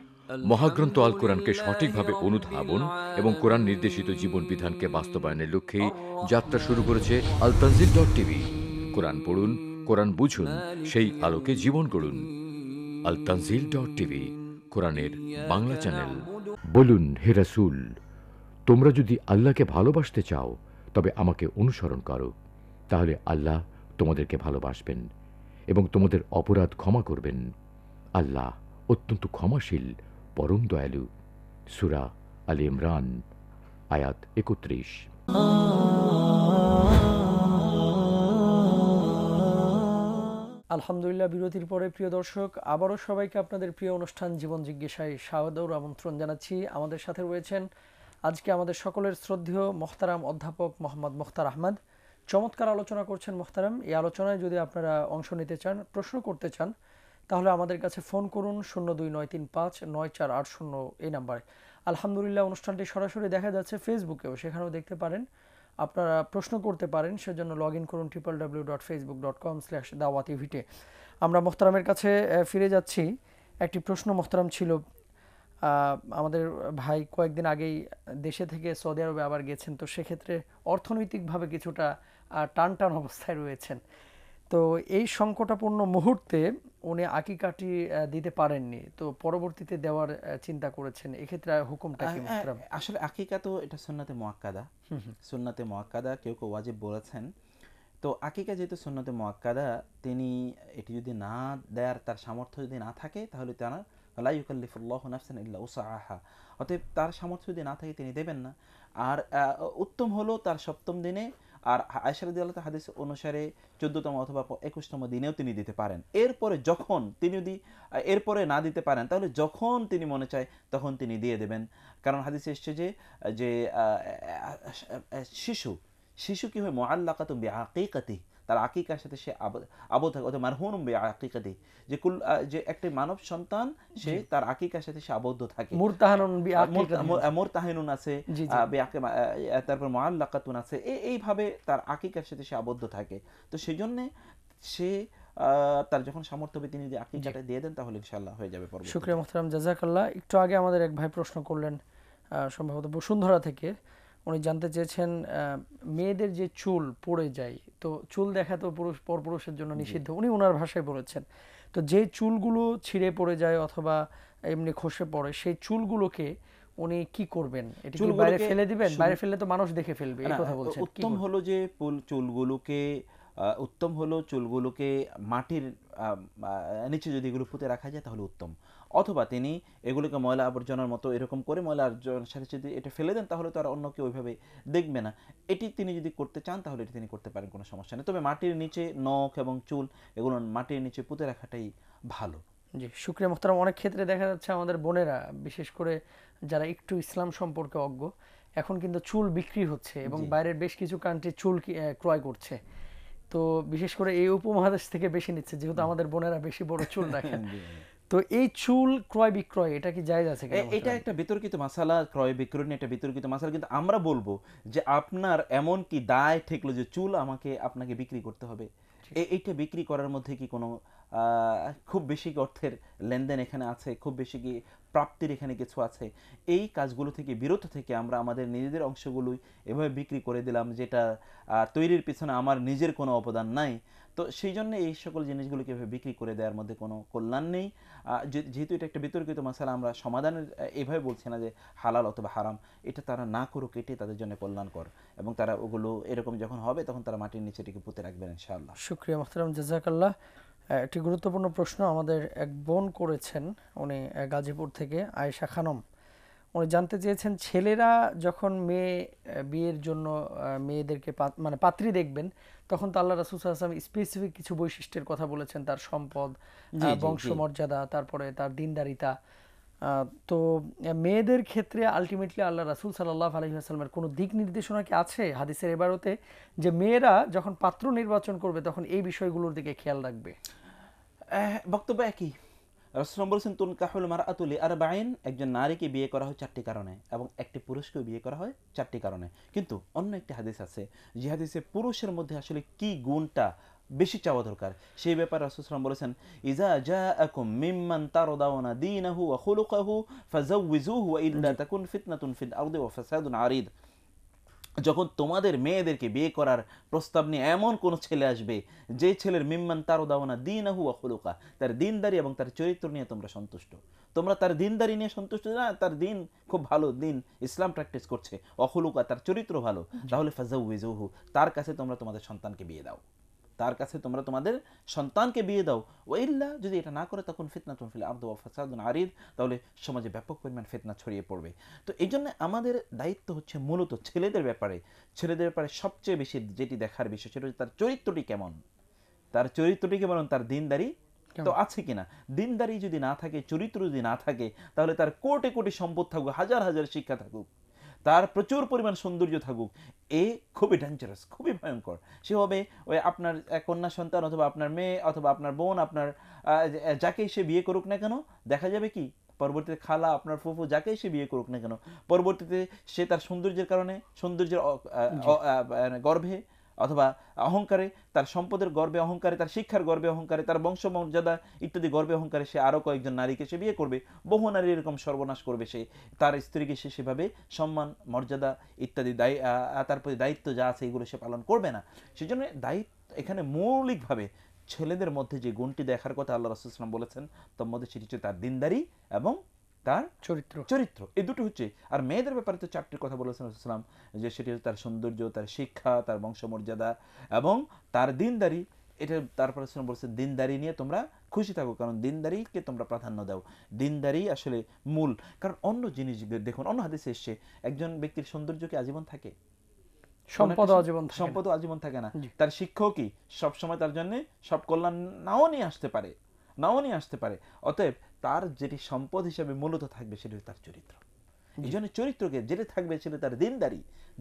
মহাগ্রন্থ আল কোরআনকে সঠিকভাবে অনুধাবন এবং কোরআন নির্দেশিত জীবন বিধানকে বাস্তবায়নের লক্ষ্যেই যাত্রা শুরু করেছে আল তানজিল .tv। কোরআন পড়ুন, কোরআন বুঝুন, সেই আলোকে জীবন গড়ুন। আল তানজিল .tv, কোরআনের বাংলা চ্যানেল। বলুন, হে রাসূল, তোমরা যদি আল্লাহকে ভালোবাসতে চাও তবে আমাকে অনুসরণ করো, তাহলে আল্লাহ তোমাদেরকে ভালোবাসবেন এবং তোমাদের অপরাধ ক্ষমা করবেন। আল্লাহ অত্যন্ত ক্ষমাশীল, পরম দয়ালু। সূরা আল ইমরান, আয়াত ৩১। আলহামদুলিল্লাহ, বিরতির পরে প্রিয় দর্শক আবারও সবাইকে আপনাদের প্রিয় অনুষ্ঠান জীবন জিজ্ঞাসায় স্বাগত ও আমন্ত্রণ জানাচ্ছি। আমাদের সাথে রয়েছেন আজকে আমাদের সকলের শ্রদ্ধেয় মোহতারাম অধ্যাপক মোহাম্মদ মুখতার আহমদ। চমৎকার আলোচনা করছেন মোহতারাম। এই আলোচনায় যদি আপনারা অংশ নিতে চান, প্রশ্ন করতে চান, তাহলে আমাদের কাছে ফোন করুন 0293594800 এই নাম্বারে। আলহামদুলিল্লাহ, অনুষ্ঠানটি সরাসরি দেখা যাচ্ছে ফেসবুকেও, সেখানেও দেখতে পারেন, আপনারা প্রশ্ন করতে পারেন। সেজন্য লগ ইন করুন www.facebook.com/dawattvte। আমরা মোহতারামের কাছে ফিরে যাচ্ছি। একটি প্রশ্ন মোহতারাম ছিল, আমাদের ভাই কয়েকদিন আগেই দেশে থেকে সৌদি আরবে আবার গেছেন, তো সেক্ষেত্রে অর্থনৈতিকভাবে কিছুটা টান অবস্থায় রয়েছেন। তো এই সংকটাপূর্ণ মুহূর্তে উনি আকিকাটি দিতে পারেননি, তো পরবর্তীতে দেওয়ার চিন্তা করেছেন। এক্ষেত্রে হুকুমটা কি মুহতারাম? আসলে আকিকা তো এটা সুন্নাতে মুআক্কাদা, সুন্নাতে মুআক্কাদা, কেউ কেউ ওয়াজিব বলেছেন। তো আকিকা যেহেতু সুন্নাতে মুআক্কাদা, তিনি এটি যদি না দেয়ার তার সামর্থ্য যদি না থাকে, তাহলে তার লা ইউকাল্লিফুল্লাহু নাফসান ইল্লা উসআহা, অতএব তার সামর্থ্য যদি না থাকে তিনি দেবেন না। আর উত্তম হলো তার সপ্তম দিনে, আর আয়েশা রাদিয়াল্লাহু হাদিস অনুসারে 14তম অথবা 21তম দিনেও তিনি দিতে পারেন। এরপরে যখন তিনি যদি এরপরে না দিতে পারেন, তাহলে যখন তিনি মনে চায় তখন তিনি দিয়ে দেবেন। কারণ হাদিসে এসছে যে শিশু কি হয়, মুআল্লাকাতুন বিআকিকাতি, তার আকিকার সাথে সে আবদ্ধ থাকে, অথবা মারহুনুম বিআকিকাতি, যে একটা মানব সন্তান সে তার আকিকার সাথে সে আবদ্ধ থাকে। মুরতাহিনুন আছে, তারপর মুআল্লাকাতুন আছে, এইভাবে তার আকিকার সাথে সে আবদ্ধ থাকে। তো সেই জন্য সে তার যখন সামর্থ্য হবে তিনি যদি আকিকাটা দিয়ে দেন, তাহলে ইনশাআল্লাহ হয়ে যাবে। শুকরিয়া মুহতারাম, জাযাকাল্লাহ। একটু আগে আমাদের এক ভাই প্রশ্ন করলেন, সম্ভবত বসুন্ধরা থেকে। উনি জানতে চেয়েছেন, মেয়েদের যে চুল পড়ে যায়, তো চুল দেখা তো পরপুরুষের জন্য নিষিদ্ধ, উনি ওনার ভাষায় বলেছেন। তো যে চুলগুলো ছিঁড়ে পড়ে যায় অথবা এমনি খসে পড়ে, সেই চুলগুলোকে উনি কি করবেন? এটা কি বাইরে ফেলে দিবেন? বাইরে ফেললে তো মানুষ দেখে ফেলবে, এই কথা বলছেন। উত্তম হলো চুলগুলোকে মাটির নিচে যদি এগুলো পুঁতে রাখা যায় তাহলে উত্তম। অথবা তিনি এগুলোকে ময়লা আবর্জনার মতো এরকম করে ময়লা আবর্জনার সাথে যদি এটা ফেলে দেন, তাহলে তো আর অন্য কেউ ওইভাবে দেখবে না। এটি তিনি যদি করতে চান তাহলে এটি তিনি করতে পারেন, কোনো সমস্যা নেই। তবে মাটির নিচে নখ এবং চুল এগুলো মাটির নিচে পুঁতে রাখাটাই ভালো। জি, শুকরিয়া মুহতারাম। অনেক ক্ষেত্রে দেখা যাচ্ছে আমাদের বোনেরা, বিশেষ করে যারা একটু ইসলাম সম্পর্কে অজ্ঞ, এখন কিন্তু চুল বিক্রি হচ্ছে এবং বাইরের বেশ কিছু কান্ট্রি চুল ক্রয় করছে। তো বিশেষ করে এই উপমহাদেশ থেকে বেশি নিচ্ছে, যেহেতু আমাদের বোনেরা বেশি বড় চুল রাখেন। তো এই চুল ক্রয় বিক্রয় এটা কি জায়েজ আছে? এটা একটা বিতর্কিত মাসালা, ক্রয় বিক্রয় নিয়ে একটা বিতর্কিত মাসালা। কিন্তু আমরা বলবো যে আপনার এমন কি দায় ঠেকলো যে চুল আপনাকে বিক্রি করতে হবে? এইটা বিক্রি করার মধ্যে কি কোনো খুব বেশি অর্থের লেনদেন এখানে আছে, খুব বেশি কি প্রাপ্তির এখানে কিছু আছে? এই কাজগুলো থেকে বিরত থেকে আমরা আমাদের নিজেদের অংশগুলোই এভাবে বিক্রি করে দিলাম, যেটা তৈরির পিছনে আমার নিজের কোনো অবদান নাই। তো সেই জন্য এই সকল জিনিসগুলোকে এভাবে বিক্রি করে দেওয়ার মধ্যে কোনো কল্যাণ নেই। যেহেতু এটা একটা বিতর্কিত মাসালা, আমরা সমাধানের এভাবে বলছি না যে হালাল অথবা হারাম, এটা তারা না করুক, এটাই তাদের জন্য কল্যাণকর। এবং তারা ওগুলো এরকম যখন হবে তখন তারা মাটির নিচে এটিকে পুঁতে রাখবেন ইনশাআল্লাহ। শুকরিয়া মুহতারাম, জাযাকাল্লাহ। একটি গুরুত্বপূর্ণ প্রশ্ন আমাদের এক বোন করেছেন, উনি গাজীপুর থেকে, আয়েশা খানম। উনি জানতে চেয়েছেন ছেলেরা যখন মেয়ে বিয়ের জন্য মেয়েদেরকে মানে পাত্রী দেখবেন, তখন তো আল্লাহ রাসূল সাল্লাল্লাহু আলাইহি ওয়াসাল্লাম স্পেসিফিক কিছু বৈশিষ্ট্যের কথা বলেছেন, তার সম্পদ, বংশমর্যাদা, তারপরে তার দিনদারিতা। তো মেয়েদের ক্ষেত্রে আলটিমেটলি আল্লাহ রাসূল সাল্লাল্লাহু আলাইহি ওয়াসাল্লামের কোনো দিক নির্দেশনা কি আছে হাদিসের এবারতে, যে মেয়েরা যখন পাত্র নির্বাচন করবে তখন এই বিষয়গুলোর দিকে খেয়াল রাখবে? বক্তব্য একই। রাসূলুল্লাহ বলেছেন তুনকাহুল মারআতু লিআরবাঈন, একজন নারীকে বিয়ে করা হয় 4টি কারণে এবং একটি পুরুষকেও বিয়ে করা হয় 4টি কারণে। কিন্তু অন্য একটি হাদিস আছে যে হাদিসে পুরুষের মধ্যে আসলে কি গুণটা বেশি চাওয়া দরকার সেই ব্যাপারে রাসূল সাল্লাল্লাহু আলাইহি ওয়াসাল্লাম বলেছেন, ইজা জাআকুম মিম্মান তারদাউনা দীনাহু ওয়া খুলুকাহু ফাযাওয়িজুহু ওয়া ইল্লা তাকুন ফিতনাতুন ফিল আরদি ওয়া ফাসাদুন আরিদ। যখন তোমাদের মেয়েদেরকে বিয়ে করার প্রস্তাব নিয়ে এমন কোন ছেলে আসবে যে ছেলের মিম্মান তারদাউনা দীনাহু ওয়া খুলুকা, তার দিনদারি এবং তার চরিত্র নিয়ে তোমরা সন্তুষ্ট, তোমরা তার দিনদারি নিয়ে সন্তুষ্ট না, তার দিন খুব ভালো, দিন ইসলাম প্র্যাকটিস করছে, অখুলুকা তার চরিত্র ভালো, তাহলে ফাযাওয়িজুহু, তার কাছে তোমরা তোমাদের সন্তানকে বিয়ে দাও, তার কাছে তোমরা তোমাদের সন্তানকে বিয়ে দাও। ওয়াইল্লা, যদি এটা না করে তখন ফিতনাতুন ফিল আরদি ওয়া ফাসাদুন আরিদ, তাহলে সমাজে ব্যাপক পরিমাণ ফিতনা ছড়িয়ে পড়বে। তো এই জন্য আমাদের দায়িত্ব হচ্ছে মূলত ছেলেদের ব্যাপারে সবচেয়ে বেশি যেটি দেখার বিষয় সেটা হচ্ছে তার চরিত্রটি কেমন, তার চরিত্রটি কেমন, তার দিনদারি তো আছে কিনা। দিনদারি যদি না থাকে, চরিত্র যদি না থাকে, তাহলে তার কোটি কোটি সম্পদ থাকুক, হাজার হাজার শিক্ষা থাকুক, তার প্রচুর পরিমাণ সৌন্দর্য থাকুক, এ খুবই ডেঞ্জারাস, খুবই ভয়ঙ্কর। সে হবে ওই আপনার কন্যা সন্তান অথবা আপনার মেয়ে অথবা আপনার বোন, আপনার যাকেই সে বিয়ে করুক না কেন, দেখা যাবে কি পরবর্তীতে খালা, আপনার ফুফু, যাকেই সে বিয়ে করুক না কেন, পরবর্তীতে সে তার সৌন্দর্যের কারণে, সৌন্দর্যের গর্ভে অথবা অহংকারে, তার সম্পদের গর্বে অহংকারে, তার শিক্ষার গর্বে অহংকারে, তার বংশমর্যাদা ইত্যাদি গর্বে অহংকারে সে আরও কয়েকজন নারীকে সে বিয়ে করবে, বহু নারী এরকম সর্বনাশ করবে, সে তার স্ত্রীকে সে সেভাবে সম্মান, মর্যাদা ইত্যাদি তার প্রতি দায়িত্ব যা আছে এগুলো সে পালন করবে না। সেজন্য দায়িত্ব এখানে মৌলিকভাবে ছেলেদের মধ্যে যে গুণটি দেখার কথা আল্লাহ রাসূল সাল্লাল্লাহু আলাইহি ওয়াসাল্লাম বলেছেন, তার মধ্যে সেটি হচ্ছে তার দিনদারি এবং তার চরিত্র, এই দুটো হচ্ছে। আর মেয়েদের ব্যাপারে তো 4টির কথা বলেছেন রাসূল সাল্লাল্লাহু আলাইহি ওয়াসাল্লাম, যে সেটি হচ্ছে তার সৌন্দর্য, তার শিক্ষা, তার বংশমর্যাদা এবং তার দিনদারি। এটা তারপরে বলছেন দিনদারি নিয়ে তোমরা খুশি থাকো, কারণ দিনদারিকে তোমরা প্রাধান্য দাও, দিনদারি আসলে মূল। কারণ অন্য জিনিস দেখুন, অন্য হাদিসে এসছে একজন ব্যক্তির সৌন্দর্য কি আজীবন থাকে? সম্পদও আজীবন থাকে না। তার শিক্ষাও কি সবসময় তার জন্য সব কল্যাণ নাও নিয়ে আসতে পারে। অতএব তার যেটি সম্পদ হিসেবে মূলত থাকবে সেটি তার চরিত্র। এই জন্য চরিত্রকে যেটা থাকবে সেটা তার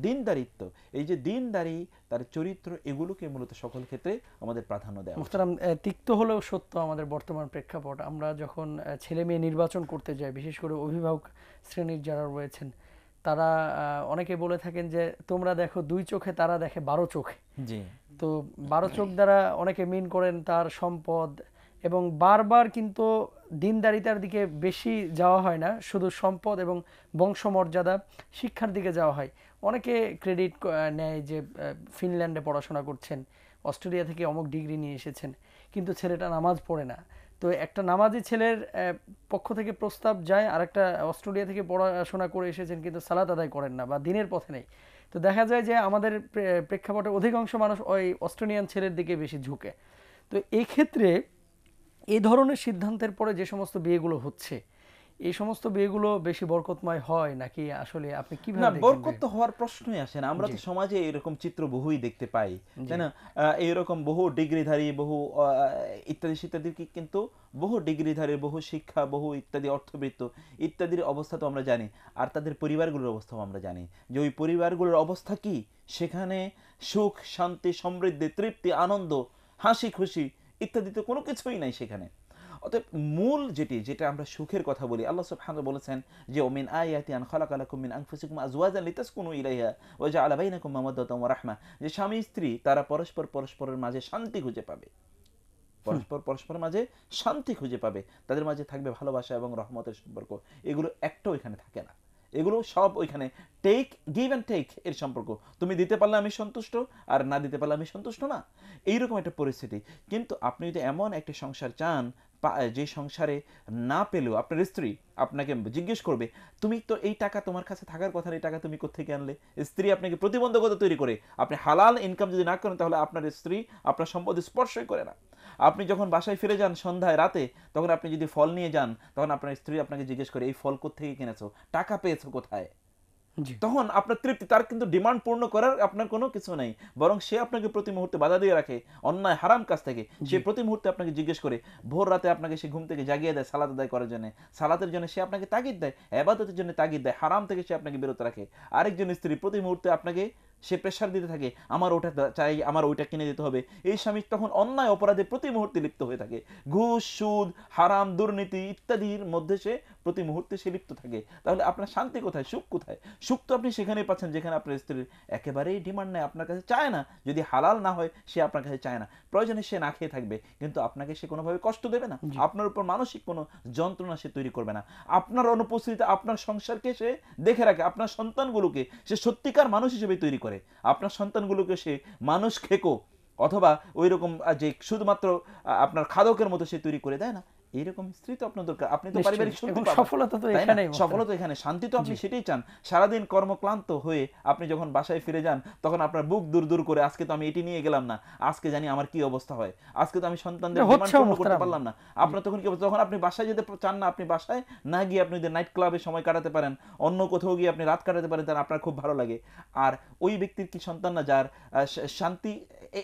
দিনদারিত্ব। এই যে দিনদারি, তার চরিত্র, এগুলোকে মূলত সকল ক্ষেত্রে আমাদের প্রাধান্য দেওয়া। মুহতারাম, তিক্ত হলেও সত্য আমাদের বর্তমান প্রেক্ষাপট, আমরা যখন ছেলে মেয়ে নির্বাচন করতে যাই, বিশেষ করে অভিভাবক শ্রেণীর যারা রয়েছেন, তারা অনেকে বলে থাকেন যে তোমরা দেখো 2 চোখে, তারা দেখে 12 চোখে। তো 12 চোখ দ্বারা অনেকে মিন করেন তার সম্পদ, এবং বারবার কিন্তু দিনদারিতার দিকে বেশি যাওয়া হয় না, শুধু সম্পদ এবং বংশমর্যাদা, শিক্ষার দিকে যাওয়া হয়। অনেকে ক্রেডিট নেয় যে ফিনল্যান্ডে পড়াশোনা করছেন, অস্ট্রেলিয়া থেকে অমুক ডিগ্রি নিয়ে এসেছেন, কিন্তু ছেলেটা নামাজ পড়ে না। তো একটা নামাজি ছেলের পক্ষ থেকে প্রস্তাব যায়, আর একটা অস্ট্রেলিয়া থেকে পড়াশোনা করে এসেছেন কিন্তু সালাত আদায় করেন না বা দিনের পথে নেই। তো দেখা যায় যে আমাদের প্রেক্ষাপটে অধিকাংশ মানুষ ওই অস্ট্রেলিয়ান ছেলের দিকে বেশি ঝুঁকে। তো এই ক্ষেত্রে এই ধরনের সিদ্ধান্তের পরে যে সমস্ত বিয়েগুলো হচ্ছে, এই সমস্ত বিয়েগুলো বেশি বরকতময় হয় নাকি আসলে আপনি কিভাবে দেখেন? না, বরকত তো হওয়ার প্রশ্নই আসে না। আমরা তো সমাজে এরকম চিত্র বহুই দেখতে পাই, তাই না? এইরকম বহু ডিগ্রিধারী, বহু ইত্যাদি কিন্তু বহু ডিগ্রিধারী, বহু শিক্ষা, বহু ইত্যাদি অর্থবৃত্ত ইত্যাদির অবস্থা তো আমরা জানি, আর তাদের পরিবারগুলোর অবস্থাও আমরা জানি যে ওই পরিবারগুলোর অবস্থা কি, সেখানে সুখ, শান্তি, সমৃদ্ধি, তৃপ্তি, আনন্দ, হাসি খুশি ইত্যাদি তো কোনো কিছুই নাই সেখানে। অতএব মূল যেটা আমরা সুখের কথা বলি, আল্লাহ সুবহানাহু বলেছেন যে ওমিন আয়াতি আন খালাকা লাকুম মিন আনফুসিকুম আজওয়াজান লিতাসকুনু ইলাইহা ওয়া জাআলা বাইনাকুম মাওয়াদ্দাতান ওয়া রাহমা, যে স্বামী স্ত্রী তারা পরস্পরের মাঝে শান্তি খুঁজে পাবে, পরস্পরের মাঝে শান্তি খুঁজে পাবে, তাদের মাঝে থাকবে ভালোবাসা এবং রহমতের সম্পর্ক। এগুলো একটাও এখানে থাকে না, এগুলো সব ওইখানে গিভ অ্যান্ড টেক এর সম্পর্ক। তুমি দিতে পারলে আমি সন্তুষ্ট, আর না দিতে পারলে আমি সন্তুষ্ট না, এইরকম একটা পরিস্থিতি। কিন্তু আপনি যদি এমন একটা সংসার চান যে সংসারে না পেলেও আপনার স্ত্রী আপনাকে জিজ্ঞেস করবে, তুমি তো এই টাকা তোমার কাছে থাকার কথা, এই টাকা তুমি কোত্থেকে আনলে? স্ত্রী আপনাকে প্রতিবন্ধকতা তৈরি করে, আপনি হালাল ইনকাম যদি না করেন তাহলে আপনার স্ত্রী আপনার সম্পদ স্পর্শই করে না। আপনি যখন বাসায় ফিরে যান সন্ধ্যায় রাতে, তখন আপনি যদি ফল নিয়ে যান, তখন আপনার স্ত্রী আপনাকে জিজ্ঞেস করে এই ফল কোত্থেকে কিনেছো, টাকা পেয়েছো কোথায়, তখন আপনার তৃপ্তি। তার কিন্তু ডিমান্ড পূর্ণ করার আপনার কোনো কিছু নেই, বরং সে আপনাকে প্রতি মুহূর্তে বাধা দিয়ে রাখে অন্যায় হারাম কাজ থেকে। সে প্রতি মুহূর্তে আপনাকে জিজ্ঞেস করে, ভোর রাতে আপনাকে সে ঘুম থেকে জাগিয়ে দেয় সালাত আদায় করার জন্য, সালাতের জন্য সে আপনাকে তাগিদ দেয়, ইবাদতের জন্য তাগিদ দেয়, হারাম থেকে সে আপনাকে বিরত রাখে। আরেকজন স্ত্রী প্রতি মুহূর্তে আপনাকে সে প্রেশার দিতে থাকে, আমার ওটা চাই, আমার ওইটা কিনে দিতে হবে। এই স্বামী তখন অন্যায় অপরাধে প্রতি মুহূর্তে লিপ্ত হয়ে থাকে, ঘুষ, সুদ, হারাম, দুর্নীতি ইত্যাদির মধ্যে সে প্রতি মুহূর্তে সে লিপ্ত থাকে। তাহলে আপনার শান্তি কোথায়, সুখ কোথায়? সুখ তো আপনি সেখানেই পাচ্ছেন যেখানে আপনার স্ত্রীর একেবারেই ডিমান্ড নেই, আপনার কাছে চায় না। যদি হালাল না হয় সে আপনার কাছে চায় না, প্রয়োজনে সে না খেয়ে থাকবে, কিন্তু আপনাকে সে কোনোভাবে কষ্ট দেবে না, আপনার উপর মানসিক কোনো যন্ত্রণা সে তৈরি করবে না। আপনার অনুপস্থিতিতে আপনার সংসারকে সে দেখে রাখে, আপনার সন্তানগুলোকে সে সত্যিকার মানুষ হিসেবে তৈরি করে। আপনার সন্তানগুলোকে সে মানুষ খেকো অথবা ওই রকম যে শুধুমাত্র আপনার খাদকের মতো সে তৈরি করে দেয় না, এইরকম স্ত্রী তো আপনার দরকার। আপনি তো পারিবারিক সফলতা তো এখানেই, সফলতা এখানে, শান্তি তো আপনি সেটাই চান। সারাদিন কর্মক্লান্ত হয়ে আপনি যখন বাসায় ফিরে যান, তখন আপনার বুক দূর দূর করে, আজকে তো আমি এটি নিয়ে গেলাম না, আজকে জানি আমার কি অবস্থা হয়, আজকে তো আমি সন্তানদের ডিমান্ড পূর্ণ করতে পারলাম না। আপনার তখন কি অবস্থা? তখন আপনি বাসায় যেতে চান না, আপনি বাসায় না গিয়ে আপনি যদি নাইট ক্লাবে সময় কাটাতে পারেন, অন্য কোথাও গিয়ে আপনি রাত কাটাতে পারেন, তাহলে আপনার খুব ভালো লাগে। আর ওই ব্যক্তির কি সন্তান না যার শান্তি,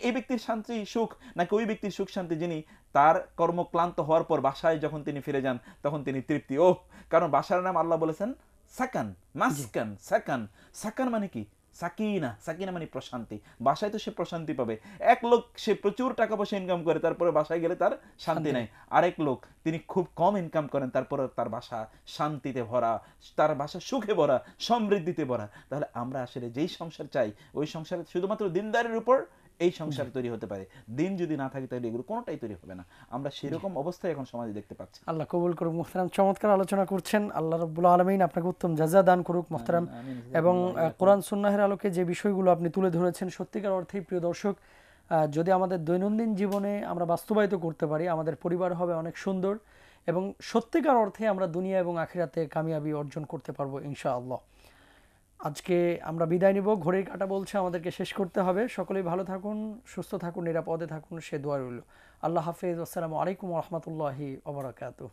এই ব্যক্তির শান্তি সুখ, নাকি ওই ব্যক্তির সুখ শান্তি যিনি তার কর্মক্লান্ত হওয়ার পর বাসায় যখন তিনি ফিরে যান তখন তিনি তৃপ্তি? ও, কারণ বাসার নাম আল্লাহ বলেছেন সাকান, মাসকান, সাকান। সাকান মানে কি? সাকিনা, সাকিনা মানে প্রশান্তি। বাসায় তো সে প্রশান্তি পাবে। এক লোক সে প্রচুর টাকা পয়সা ইনকাম করে, তারপরে বাসায় গেলে তার শান্তি নাই। আরেক লোক তিনি খুব কম ইনকাম করেন, তারপরে তার বাসা শান্তিতে ভরা, তার বাসা সুখে ভরা, সমৃদ্ধিতে ভরা। তাহলে আমরা আসলে যেই সংসার চাই, ওই সংসারে শুধুমাত্র দিনদারের উপর এই সংসার তৈরি হতে পারে। দিন যদি না থাকে তাহলে এগুলো কোনোটাই তৈরি হবে না। আমরা সেরকম অবস্থায় এখন সমাজে দেখতে পাচ্ছি। আল্লাহ কবুল করুক। মুহতারাম, চমৎকার আলোচনা করছেন। আল্লাহ রাব্বুল আলামিন আপনাকে উত্তম জাযা দান করুক মুহতারাম। এবং কোরআন সুন্নাহের আলোকে যে বিষয়গুলো আপনি তুলে ধরেছেন, সত্যিকার অর্থেই প্রিয় দর্শক, যদি আমাদের দৈনন্দিন জীবনে আমরা বাস্তবায়িত করতে পারি, আমাদের পরিবার হবে অনেক সুন্দর এবং সত্যিকার অর্থে আমরা দুনিয়া এবং আখিরাতে কামিয়াবি অর্জন করতে পারবো ইনশাআল্লাহ। আজকে আমরা বিদায় নিব, ঘড়ির কাঁটা বলছে আমাদেরকে শেষ করতে হবে। সকলেই ভালো থাকুন, সুস্থ থাকুন, নিরাপদে থাকুন, সে দোয়া রইল। আল্লাহ হাফেজ। আসসালামু আলাইকুম ওয়া রাহমাতুল্লাহি ওয়া বারাকাতুহু।